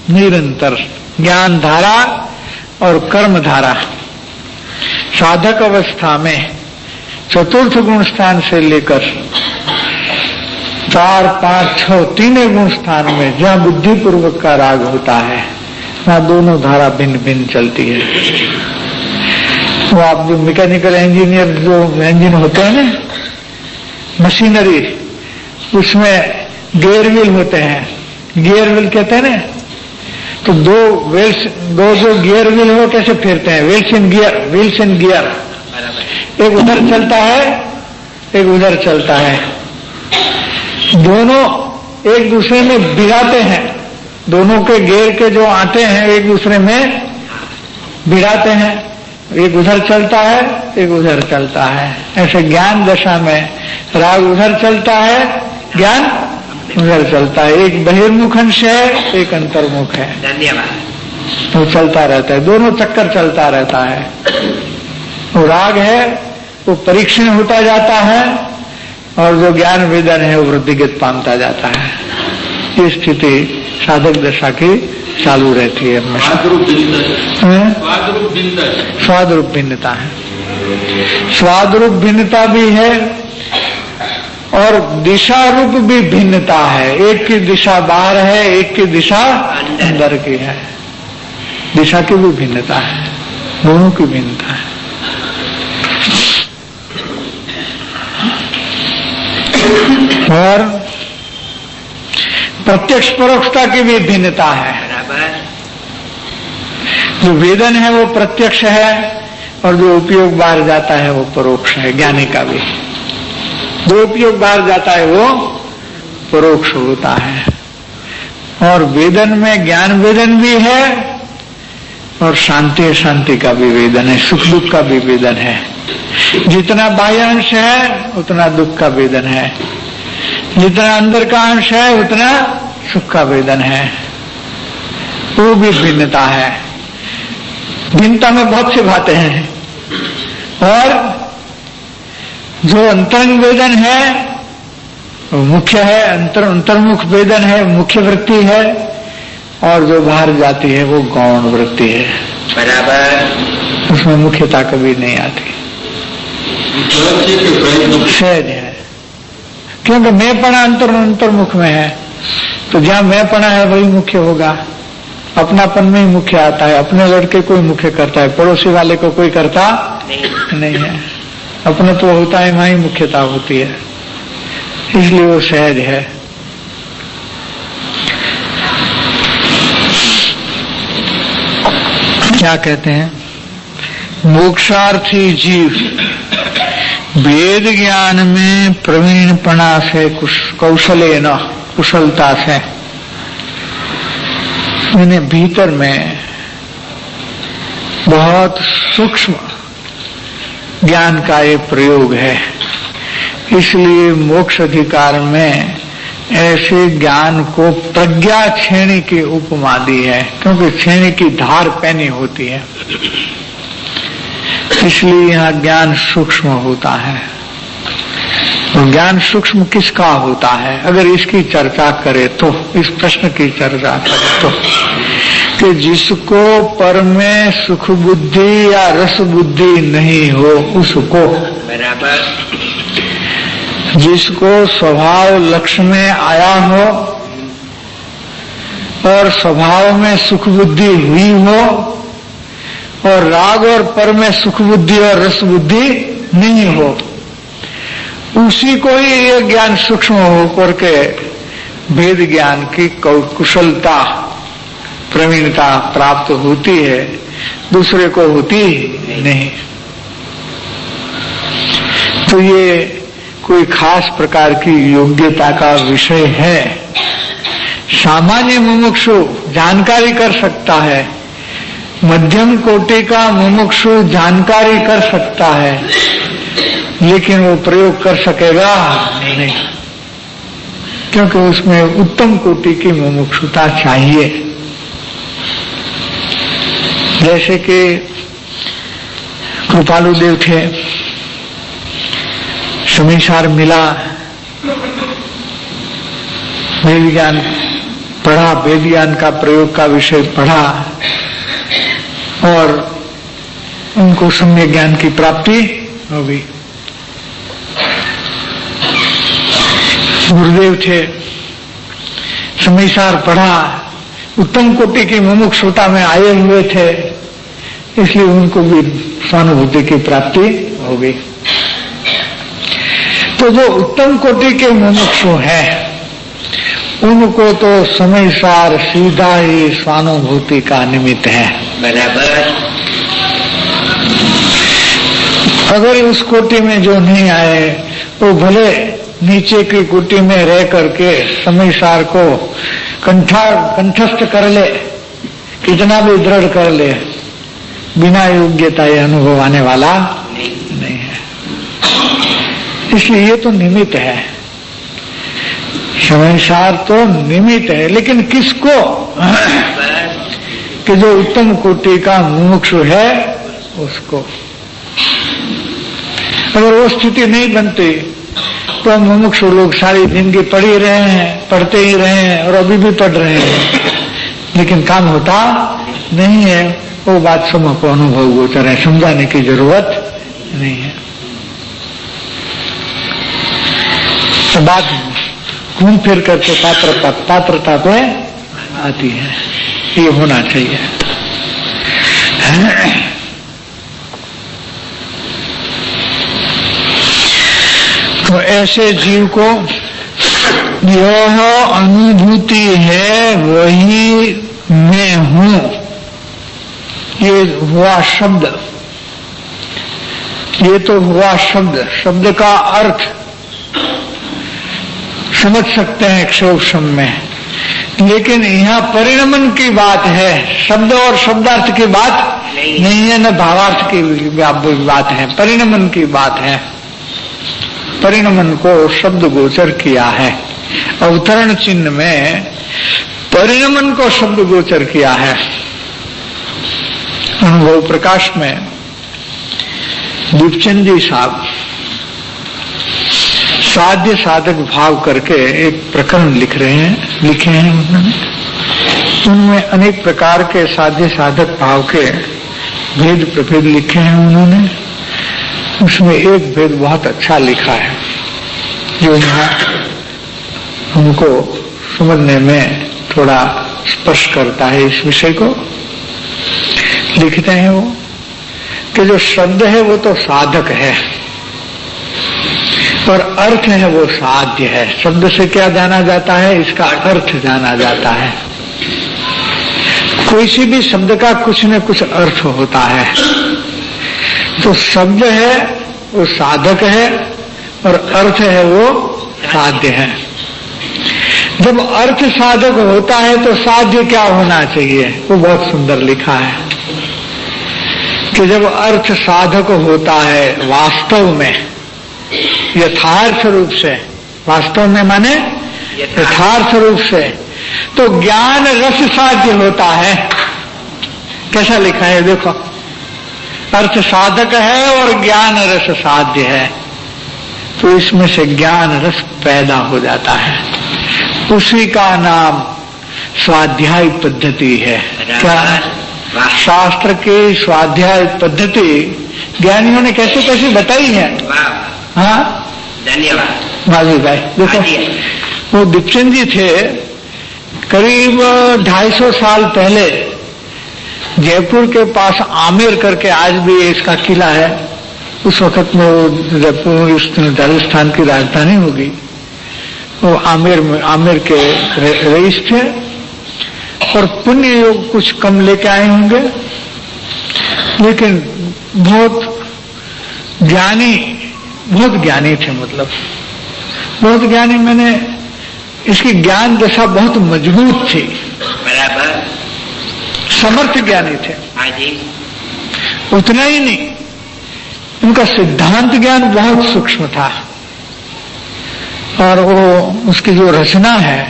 निरंतर ज्ञान धारा और कर्म धारा साधक अवस्था में चतुर्थ गुण स्थान से लेकर 4, 5, 6 तीनों गुण स्थान में जहाँ बुद्धि पूर्वक का राग होता है वहाँ दोनों धारा भिन्न भिन्न चलती है। वो आप जो मैकेनिकल इंजीनियर जो इंजन होते हैं ना, मशीनरी, उसमें गियर व्हील होते हैं, गियर व्हील कहते हैं ना, तो दो जो गियर व्हील हो कैसे फिरते हैं? व्हील्स इन गियर, एक उधर चलता है एक उधर चलता है, दोनों एक दूसरे में भिड़ाते हैं, दोनों के गियर के जो आटे हैं एक दूसरे में भिड़ाते हैं, एक उधर चलता है एक उधर चलता है। ऐसे ज्ञान दशा में राग उधर चलता है, ज्ञान उधर चलता है, एक बहिर्मुख अंश है एक अंतर्मुख है, तो चलता रहता है, दोनों चक्कर चलता रहता है। वो राग है वो परीक्षण होता जाता है और जो ज्ञान वेदन है वो वृद्धिगत पामता जाता है। ये स्थिति साधक दशा की चालू रहती है हमेशा। स्वाद रूप भिन्नता है, स्वाद रूप भिन्नता भी है और दिशा रूप भी भिन्नता है। एक की दिशा बाहर है, एक की दिशा अंदर की है, दिशा की भी भिन्नता है, दोनों की भिन्नता है। और प्रत्यक्ष परोक्षता की भी भिन्नता है। जो वेदन है वो प्रत्यक्ष है और जो उपयोग बाहर जाता है वो परोक्ष है। ज्ञानी का भी जो उपयोग बाहर जाता है वो परोक्ष होता है। और वेदन में ज्ञान वेदन भी है और शांति शांति का भी वेदन है, सुख दुख का भी वेदन है। जितना बाह्य अंश है उतना दुख का वेदन है, जितना अंदर का अंश है उतना सुख का वेदन है। वो भी भिन्नता है। भिन्नता में बहुत सी बातें हैं। और जो अंतरंग वेदन है वो मुख्य है, अंतर्मुख वेदन है, मुख्य वृत्ति है, और जो बाहर जाती है वो गौण वृत्ति है। बराबर, उसमें मुख्यता कभी नहीं आती, सहज है। क्योंकि मैंपना अंतर्मुख में है, तो जहां मैंपना है वही मुख्य होगा। अपनापन में ही मुख्य आता है। अपने लड़के को ही मुख्य करता है, पड़ोसी वाले को कोई करता नहीं है। अपना तो होता है, वहां ही मुख्यता होती है, इसलिए वो सहज है। क्या कहते हैं? मोक्षार्थी जीव वेद ज्ञान में प्रवीणपना से कौशलेन, कुशलता से, इन्हें भीतर में बहुत सूक्ष्म ज्ञान का ये प्रयोग है। इसलिए मोक्ष अधिकार में ऐसे ज्ञान को प्रज्ञा छेनी की उपमा दी है, क्योंकि छेनी की धार पैनी होती है, इसलिए यहाँ ज्ञान सूक्ष्म होता है। तो ज्ञान सूक्ष्म किसका होता है? अगर इसकी चर्चा करे तो, इस प्रश्न की चर्चा करे तो, कि जिसको पर में सुख बुद्धि या रस बुद्धि नहीं हो उसको, बराबर, जिसको स्वभाव लक्ष्य में आया हो और स्वभाव में सुख बुद्धि हुई हो, और राग और पर में सुख बुद्धि और रस बुद्धि नहीं हो, उसी को ही ये ज्ञान सूक्ष्म होकर के भेद ज्ञान की कुशलता प्रवीणता प्राप्त होती है, दूसरे को होती नहीं। तो ये कोई खास प्रकार की योग्यता का विषय है। सामान्य मुमुक्षु जानकारी कर सकता है, मध्यम कोटि का मुमुक्षु जानकारी कर सकता है, लेकिन वो प्रयोग कर सकेगा नहीं, क्योंकि उसमें उत्तम कोटि की मुमुक्षुता चाहिए। जैसे कि कृपालु देव थे, समीसार मिला, वेद ज्ञान पढ़ा, वेद ज्ञान का प्रयोग का विषय पढ़ा और उनको सम्यक ज्ञान की प्राप्ति हो गई। गुरुदेव थे, समीसार पढ़ा, उत्तम कोटि की मुमुक्षुता में आए हुए थे, इसलिए उनको भी स्वानुभूति की प्राप्ति हो गई। तो जो उत्तम कोटि के मुमुक्षु हैं, उनको तो समीसार सीधा ही स्वानुभूति का निमित्त है। बराबर। अगर उस कोटि में जो नहीं आए, वो भले नीचे की कोटि में रह करके समीसार को कंठस्थ कर ले, कितना भी दृढ़ कर ले, बिना योग्यता ये अनुभव आने वाला नहीं है। इसलिए ये तो निमित्त है, समीसार तो निमित्त है, लेकिन किसको? कि जो उत्तम कोटि का मुमुक्षु है उसको। अगर वो स्थिति नहीं बनती तो मुमुक्षु लोग सारी जिंदगी पढ़ ही रहे हैं, पढ़ते ही रहे हैं और अभी भी पढ़ रहे हैं, लेकिन काम होता नहीं है। वो बात सबको अनुभव गोचर है, समझाने की जरूरत नहीं है। तो बात घूम फिर करके पात्रता पे आती है, ये होना चाहिए। तो ऐसे जीव को यह अनुभूति है वही मैं हूं, ये हुआ शब्द, ये तो हुआ शब्द। शब्द का अर्थ समझ सकते हैं क्षोभम में, लेकिन यहाँ परिणमन की बात है, शब्द और शब्दार्थ की बात नहीं है, न भावार्थ की बात है, परिणमन की बात है। परिणमन को शब्द गोचर किया है, अवतरण चिन्ह में परिणमन को शब्द गोचर किया है। अनुभव प्रकाश में दीपचंद जी साहब साध्य साधक भाव करके एक प्रकरण लिखे हैं उन्होंने। उनमें अनेक प्रकार के साध्य साधक भाव के भेद प्रभेद लिखे हैं उन्होंने। उसमें एक भेद बहुत अच्छा लिखा है, जो यहाँ हमको समझने में थोड़ा स्पर्श करता है इस विषय को। लिखते हैं वो कि जो शब्द है वो तो साधक है और अर्थ है वो साध्य है। शब्द से क्या जाना जाता है? इसका अर्थ जाना जाता है। कोई सी भी शब्द का कुछ न कुछ अर्थ होता है। तो शब्द है वो साधक है और अर्थ है वो साध्य है। जब अर्थ साधक होता है तो साध्य क्या होना चाहिए? वो बहुत सुंदर लिखा है कि जब अर्थ साधक होता है वास्तव में, यथार्थ रूप से, वास्तव में माने यथार्थ रूप से, तो ज्ञान रस साध्य होता है। कैसा लिखा है देखो, अर्थ साधक है और ज्ञान रस साध्य है, तो इसमें से ज्ञान रस पैदा हो जाता है। उसी का नाम स्वाध्याय पद्धति है। क्या? शास्त्र की स्वाध्याय पद्धति ज्ञानियों ने कैसे कैसे बताई है। हाँ, धन्यवाद माजी भाई। देखो वो दीपचंद जी थे, करीब 250 साल पहले जयपुर के पास आमेर करके, आज भी इसका किला है, उस वक्त में वो जयपुर राजस्थान की राजधानी होगी, वो आमेर के रईस थे और पुण्य योग कुछ कम लेके आए होंगे, लेकिन बहुत ज्ञानी थे। मतलब बहुत ज्ञानी, मैंने इसकी ज्ञान दशा बहुत मजबूत थी, बराबर, समर्थ ज्ञानी थे। हाँ जी, उतना ही नहीं, उनका सिद्धांत ज्ञान बहुत सूक्ष्म था, और वो उसकी जो रचना है,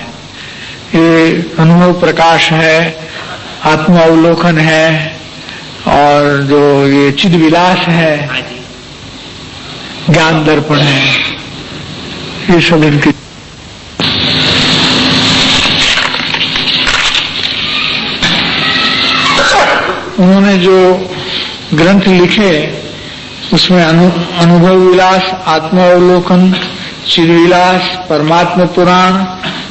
ये अनुभव प्रकाश है, आत्मावलोकन है, और जो ये चिद विलास है, हाँ जी, ज्ञान दर्पण है, ये सब इनकी। उन्होंने जो ग्रंथ लिखे उसमें अनुभव विलास, आत्मावलोकन, चिद विलास, परमात्मा पुराण,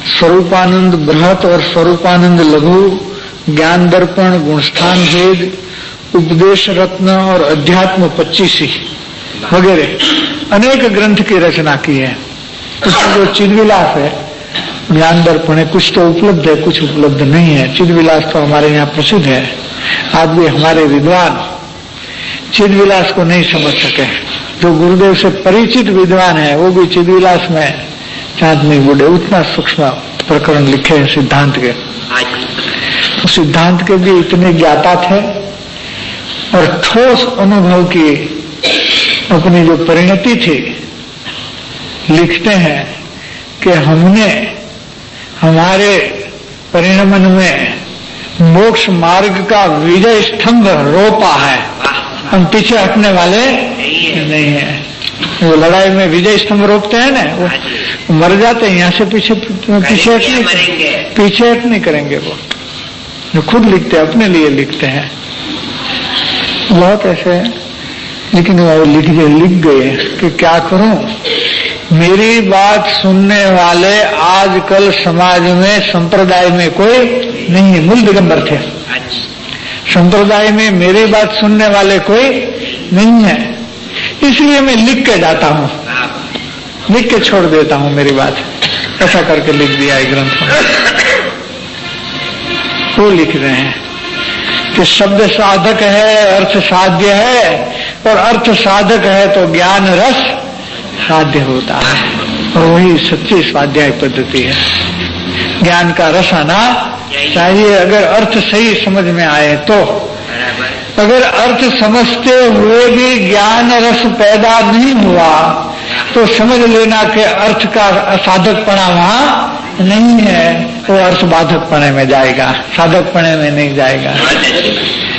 स्वरूपानंद बृहत और स्वरूपानंद लघु, ज्ञान दर्पण, गुणस्थान भेद, उपदेश रत्न और अध्यात्म 25 वगैरह अनेक ग्रंथ की रचना की है। उसमें जो चिदविलास है, ज्ञान दर्पण है, कुछ तो उपलब्ध है, कुछ उपलब्ध नहीं है। चिदविलास तो हमारे यहाँ प्रसिद्ध है, आज भी हमारे विद्वान चिदविलास को नहीं समझ सके। जो गुरुदेव से परिचित विद्वान है वो भी चिदविलास में चांद नहीं बूढ़े, उतना सूक्ष्म प्रकरण लिखे हैं सिद्धांत के। तो सिद्धांत के भी इतने ज्ञाता थे, और ठोस अनुभव की अपनी जो परिणति थी, लिखते हैं कि हमने हमारे परिणमन में मोक्ष मार्ग का विजय स्तंभ रोपा है, हम पीछे हटने वाले नहीं है। वो लड़ाई में विजय स्तंभ रोपते हैं ना, वो मर जाते हैं, यहाँ से पीछे हट नहीं करेंगे। वो खुद लिखते हैं, अपने लिए लिखते हैं, बहुत ऐसे। लेकिन वो लिख गए कि क्या करूं, मेरी बात सुनने वाले आजकल समाज में, संप्रदाय में कोई नहीं है। मूल दिगंबर थे, संप्रदाय में मेरी बात सुनने वाले कोई नहीं है, इसलिए मैं लिख के जाता हूं, लिख के छोड़ देता हूं मेरी बात। ऐसा करके लिख दिया है ग्रंथ में। वो लिख रहे हैं कि शब्द साधक है, अर्थ साध्य है, और अर्थ साधक है तो ज्ञान रस साध्य होता है। और वही सच्ची स्वाध्याय पद्धति है। ज्ञान का रस आना चाहिए, अगर अर्थ सही समझ में आए तो। अगर अर्थ समझते हुए भी ज्ञान रस पैदा नहीं हुआ तो समझ लेना कि अर्थ का साधकपना वहां नहीं है, वो अर्थ बाधकपने में जाएगा, साधकपने में नहीं जाएगा,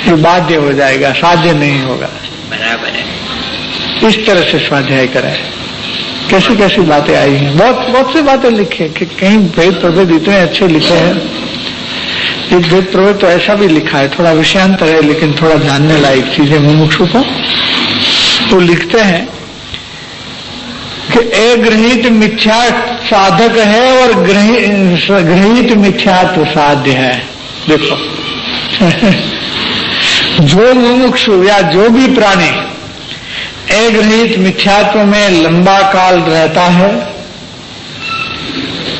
ये बाध्य हो जाएगा, साध्य नहीं होगा। बराबर है। इस तरह से स्वाध्याय करें। कैसी कैसी बातें आई हैं, बहुत सी बातें लिखी कि कहीं भेद प्रभेद इतने अच्छे लिखे हैं। एक भेद प्रभेद तो ऐसा भी लिखा है, थोड़ा विषयांतर है लेकिन थोड़ा जानने लायक चीजें मुमुक्षु को। तो लिखते हैं कि अग्रहित मिथ्या साधक है और गृहीत मिथ्यात्व साध्य है। देखो जो मुमुक्षु या जो भी प्राणी अग्रहित मिथ्यात्व में लंबा काल रहता है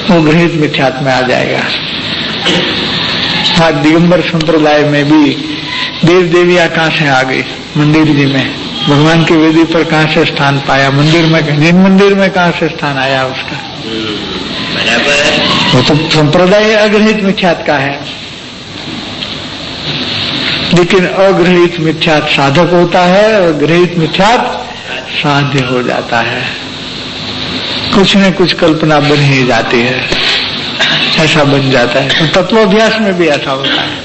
वो गृहीत मिथ्यात्व में आ जाएगा। हाँ, दिगंबर संप्रदाय में भी देव देवियां कहां से आ गई? मंदिर जी में। भगवान की वेदी पर कहां से स्थान पाया? मंदिर में। जिन मंदिर में कहां से स्थान आया उसका? बराबर। वो तो संप्रदाय अग्रहित मिथ्यात्व का है, लेकिन अग्रहित मिथ्यात्व साधक होता है और गृहीत मिथ्यात्व साध्य हो जाता है। कुछ न कुछ कल्पना बन ही जाती है, ऐसा बन जाता है। तो तत्वाभ्यास में भी ऐसा होता है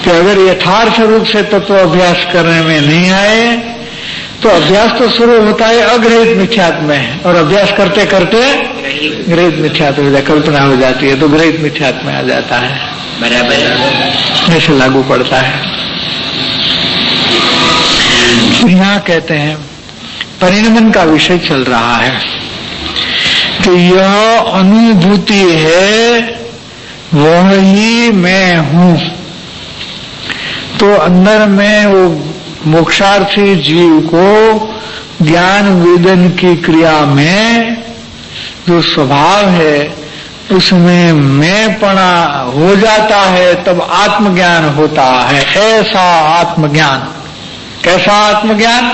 कि अगर यथार्थ रूप से तत्वाभ्यास करने में नहीं आए तो अभ्यास तो शुरू होता है अग्रहित मिथ्यात्व में, और अभ्यास करते करते गृहीत मिथ्यात्व हो जाए, कल्पना हो जाती है तो गृहीत मिथ्यात्व में आ जाता है। बराबर। ऐसे लागू पड़ता है। यहाँ कहते हैं परिणमन का विषय चल रहा है कि यह अनुभूति है वह ही मैं हूं। तो अंदर में वो मोक्षार्थी जीव को ज्ञान वेदन की क्रिया में जो स्वभाव है उसमें मैंपना हो जाता है, तब आत्मज्ञान होता है। ऐसा आत्मज्ञान, कैसा आत्मज्ञान?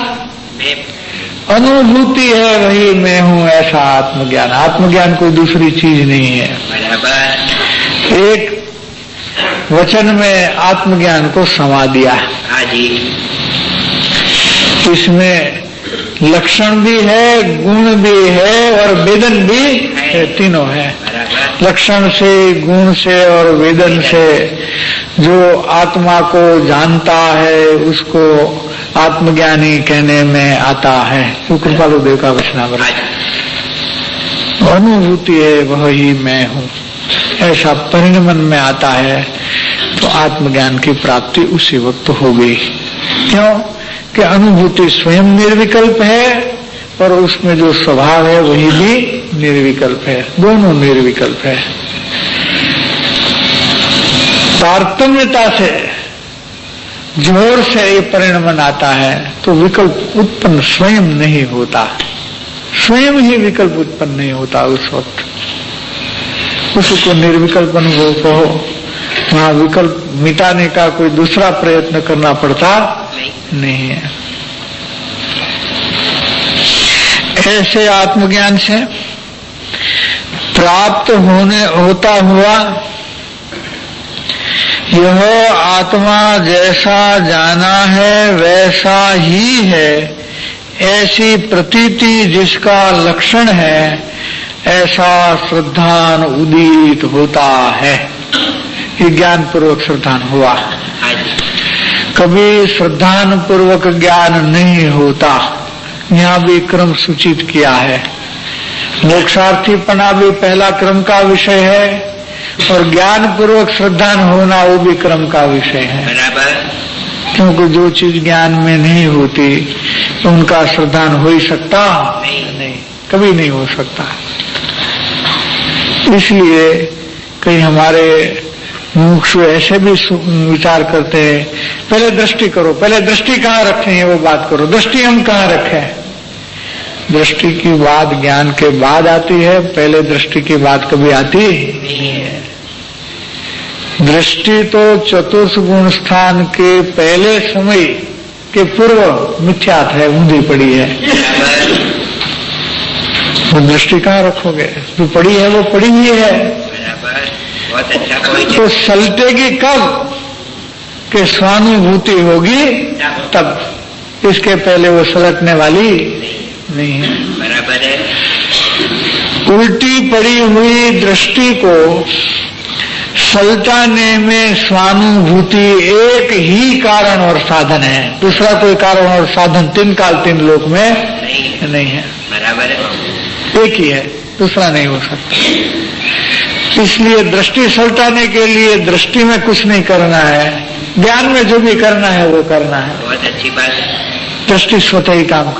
अनुभूति है वही मैं हूं, ऐसा आत्मज्ञान। आत्मज्ञान कोई दूसरी चीज नहीं है। एक वचन में आत्मज्ञान को समा दिया। इसमें लक्षण भी है, गुण भी है और वेदन भी है, तीनों है। लक्षण से, गुण से और वेदन से जो आत्मा को जानता है उसको आत्मज्ञानी कहने में आता है। तो कृपालु देव का वचनामृत। अनुभूति है वही मैं हूँ, ऐसा परिणमन में आता है तो आत्मज्ञान की प्राप्ति उसी वक्त हो गई। क्यों कि अनुभूति स्वयं निर्विकल्प है और उसमें जो स्वभाव है वही भी निर्विकल्प है, दोनों निर्विकल्प है। तारतम्यता से जोर से ये परिणमन आता है तो विकल्प उत्पन्न स्वयं नहीं होता, स्वयं ही विकल्प उत्पन्न नहीं होता उस वक्त। उसको निर्विकल्प अनुभव कहो, वहां विकल्प मिटाने का कोई दूसरा प्रयत्न करना पड़ता नहीं है। ऐसे आत्मज्ञान से प्राप्त होता हुआ यह आत्मा जैसा जाना है वैसा ही है, ऐसी प्रतीति जिसका लक्षण है, ऐसा श्रद्धान उदित होता है। ये ज्ञान पूर्वक श्रद्धान हुआ। कभी श्रद्धान पूर्वक ज्ञान नहीं होता, यहाँ भी क्रम सूचित किया है। मोक्षार्थीपना भी पहला क्रम का विषय है और ज्ञान पूर्वक श्रद्धान होना वो भी क्रम का विषय है। क्योंकि जो चीज ज्ञान में नहीं होती तो उनका श्रद्धान हो ही सकता नहीं, कभी नहीं हो सकता। इसलिए कई हमारे मुमुक्षु ऐसे भी विचार करते हैं, पहले दृष्टि करो, पहले दृष्टि कहाँ रखें है वो बात करो, दृष्टि हम कहाँ रखें। दृष्टि की बात ज्ञान के बाद आती है, पहले दृष्टि की बात कभी आती नहीं है। दृष्टि तो चतुर्थ गुण स्थान के पहले समय के पूर्व मिथ्यात है, ऊंधी पड़ी है। वो दृष्टि कहाँ रखोगे? जो पड़ी है वो पड़ी ही है। तो सलटेगी कब कि स्वानुभूति होगी तब, इसके पहले वो सलटने वाली नहीं है। बराबर है। उल्टी पड़ी हुई दृष्टि को सलटाने में स्वानुभूति एक ही कारण और साधन है, दूसरा कोई कारण और साधन तीन काल तीन लोक में नहीं है। बराबर है, एक ही है, दूसरा नहीं हो सकता। इसलिए दृष्टि सलटाने के लिए दृष्टि में कुछ नहीं करना है, ज्ञान में जो भी करना है वो करना है। बहुत अच्छी बात है। दृष्टि स्वतः ही काम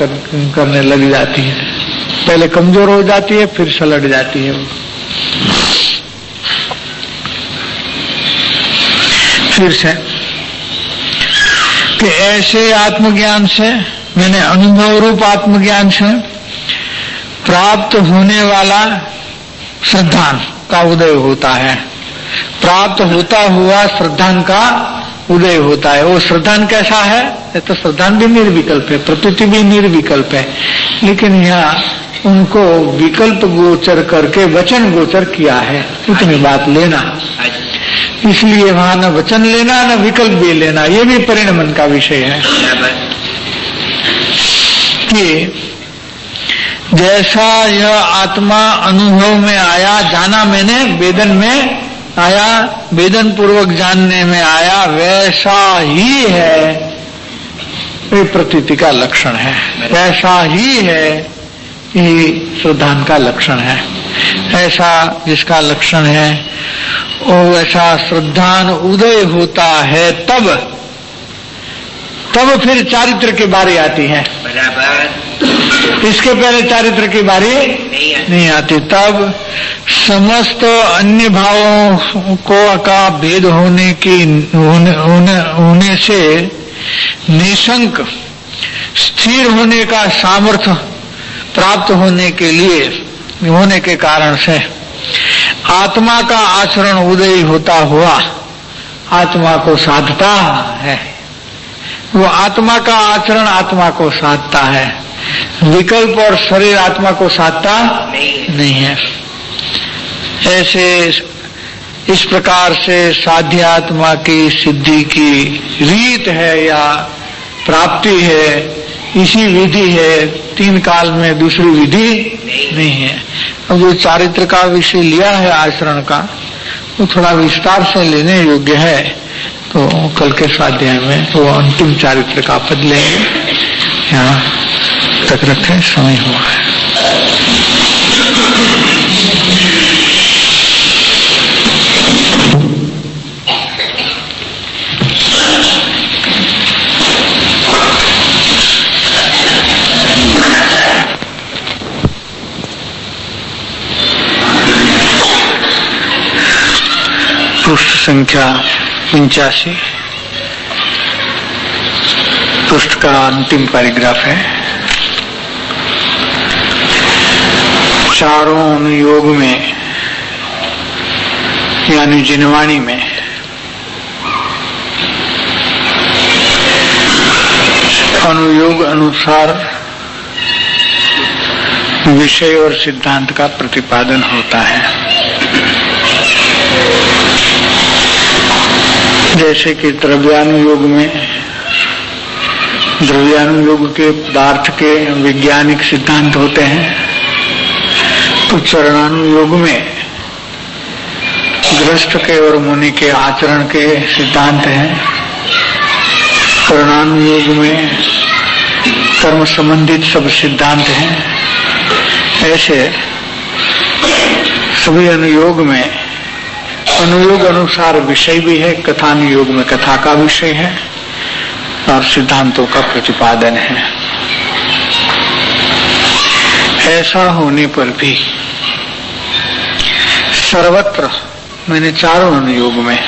करने लग जाती है, पहले कमजोर हो जाती है फिर सलट जाती है। फिर से कि ऐसे आत्मज्ञान से, मैंने अनुभव रूप आत्मज्ञान से प्राप्त होने वाला श्रद्धान का उदय होता है। प्राप्त होता हुआ श्रद्धान का उदय होता है। वो श्रद्धान कैसा है? तो श्रद्धान भी निर्विकल्प है, प्रतीति भी निर्विकल्प है, लेकिन यहाँ उनको विकल्प गोचर करके वचन गोचर किया है। इतनी बात लेना, इसलिए वहां न वचन लेना न विकल्प भी लेना, ये भी परिणमन का विषय है। कि जैसा यह आत्मा अनुभव में आया, जाना मैंने वेदन में आया, वेदन पूर्वक जानने में आया, वैसा ही है, ये प्रतीति का लक्षण है। वैसा ही है, ये श्रद्धान का लक्षण है। ऐसा जिसका लक्षण है वो ऐसा श्रद्धान उदय होता है, तब फिर चारित्र की बारी आती है। बराबर। इसके पहले चारित्र की बारी नहीं आती। तब समस्त अन्य भावों को का भेद होने से निशंक स्थिर होने का सामर्थ्य प्राप्त होने के कारण से आत्मा का आचरण उदय होता हुआ आत्मा को साधता है। वो आत्मा का आचरण आत्मा को साधता है, विकल्प और शरीर आत्मा को साधता नहीं है। ऐसे इस प्रकार से साध्य आत्मा की सिद्धि की रीत है या प्राप्ति है, इसी विधि है, तीन काल में दूसरी विधि नहीं है। अब जो चारित्र का विषय लिया है आचरण का, वो थोड़ा विस्तार से लेने योग्य है, तो कल के स्वाध्याय में वो अंतिम चारित्र का पद लेंगे। यहाँ तक रखें, समय हुआ है। पृष्ठ संख्या 85, पृष्ठ का अंतिम पैराग्राफ है। चारों अनुयोग में यानी जिनवाणी में अनुयोग अनुसार विषय और सिद्धांत का प्रतिपादन होता है। जैसे कि द्रव्यानुयोग में द्रव्यानुयोग के पदार्थ के वैज्ञानिक सिद्धांत होते हैं, तो चरणानुयोग में गृहस्थ के और मुनि के आचरण के सिद्धांत हैं। कर्णानुयोग में कर्म संबंधित सब सिद्धांत हैं। ऐसे सभी अनुयोग में अनुयोग अनुसार विषय भी है, कथानुयोग में कथा का विषय है और सिद्धांतों का प्रतिपादन है। ऐसा होने पर भी सर्वत्र मैंने चारों अनुयोग में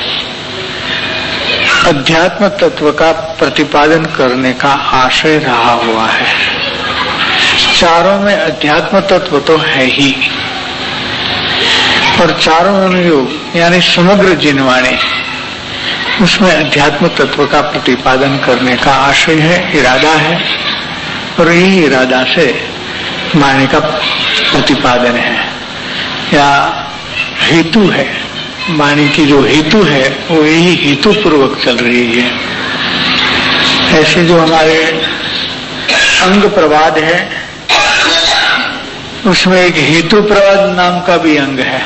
अध्यात्म तत्व का प्रतिपादन करने का आशय रहा हुआ है। चारों में अध्यात्म तत्व तो है ही, और चारों अनुयोग यानी समग्र जिनवाणी, उसमें अध्यात्म तत्व का प्रतिपादन करने का आशय है, इरादा है, और यही इरादा से वाणी का प्रतिपादन है या हेतु है। वाणी की जो हेतु है वो यही हेतु पूर्वक चल रही है। ऐसे जो हमारे अंग प्रवाद है, उसमें एक हेतु प्रवाद नाम का भी अंग है।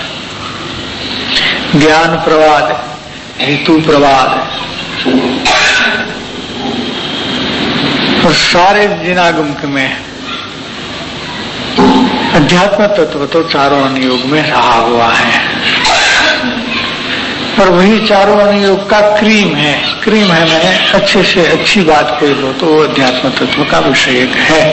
ज्ञान प्रवाद, हेतु प्रवाद, और सारे जिनागम में अध्यात्म तत्व तो चारों अनुयोग में रहा हुआ है, और वही चारों अनुयोग का क्रीम है। क्रीम है मैंने अच्छे से अच्छी बात कोई लो तो वो अध्यात्म तत्व का विषय है।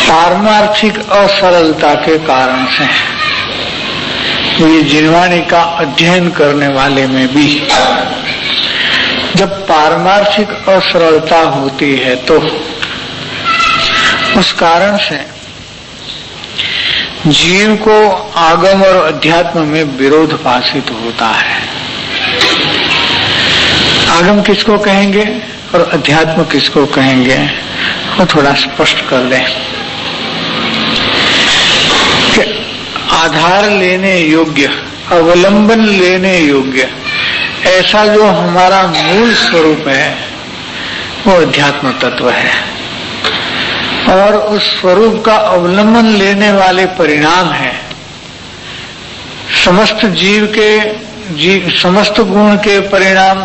पारमार्थिक असरलता के कारण से ये जिनवाणी का अध्ययन करने वाले में भी जब पारमार्थिक असरलता होती है तो उस कारण से जीव को आगम और अध्यात्म में विरोध भाषित होता है। आगम किसको कहेंगे और अध्यात्म किसको कहेंगे, वो थोड़ा स्पष्ट कर दें कि आधार लेने योग्य, अवलंबन लेने योग्य ऐसा जो हमारा मूल स्वरूप है वो अध्यात्म तत्व है, और उस स्वरूप का अवलंबन लेने वाले परिणाम है। समस्त समस्त गुण के परिणाम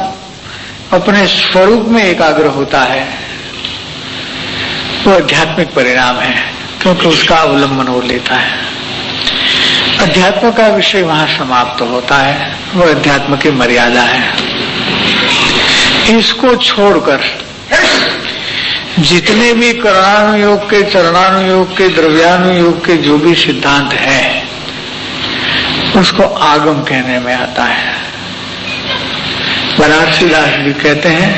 अपने स्वरूप में एकाग्र होता है, वो आध्यात्मिक परिणाम है, क्योंकि उसका अवलंबन वो लेता है। अध्यात्म का विषय वहां समाप्त होता है, वो अध्यात्म की मर्यादा है। इसको छोड़कर जितने भी कर्णानुयोग के, चरणानुयोग के, द्रव्यानुयोग के जो भी सिद्धांत हैं, उसको आगम कहने में आता है। बनारसी दास भी कहते हैं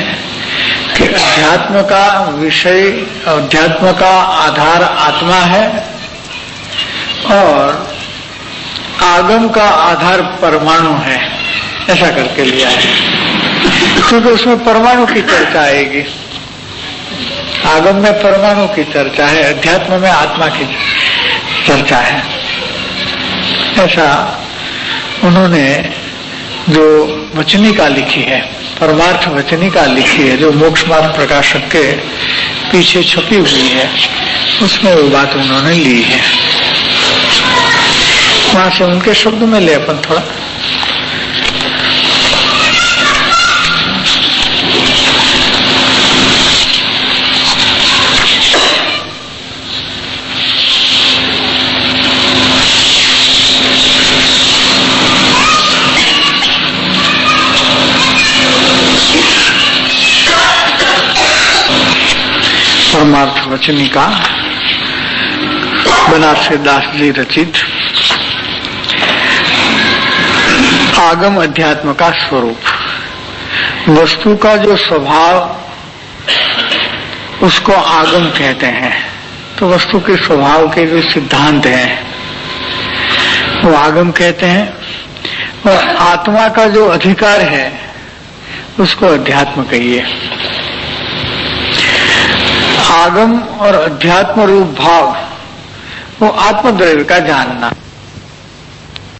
कि अध्यात्म का विषय, अध्यात्म का आधार आत्मा है और आगम का आधार परमाणु है, ऐसा करके लिया है। क्योंकि उसमें परमाणु की चर्चा आएगी। आगम में परमाणु की चर्चा है, अध्यात्म में आत्मा की चर्चा है। ऐसा उन्होंने जो वचनिका लिखी है, परमार्थ वचनिका लिखी है, जो मोक्ष मार्ग प्रकाशक के पीछे छपी हुई है, उसमें वो बात उन्होंने ली है। वहां से उनके शब्द में ले अपन थोड़ा। परमार्थ वचनिका बनारसी दास जी रचित आगम अध्यात्म का स्वरूप। वस्तु का जो स्वभाव उसको आगम कहते हैं, तो वस्तु के स्वभाव के जो सिद्धांत हैं वो आगम कहते हैं, और आत्मा का जो अधिकार है उसको अध्यात्म कहिए। आगम और अध्यात्म रूप भाव वो आत्मद्रव्य का जानना।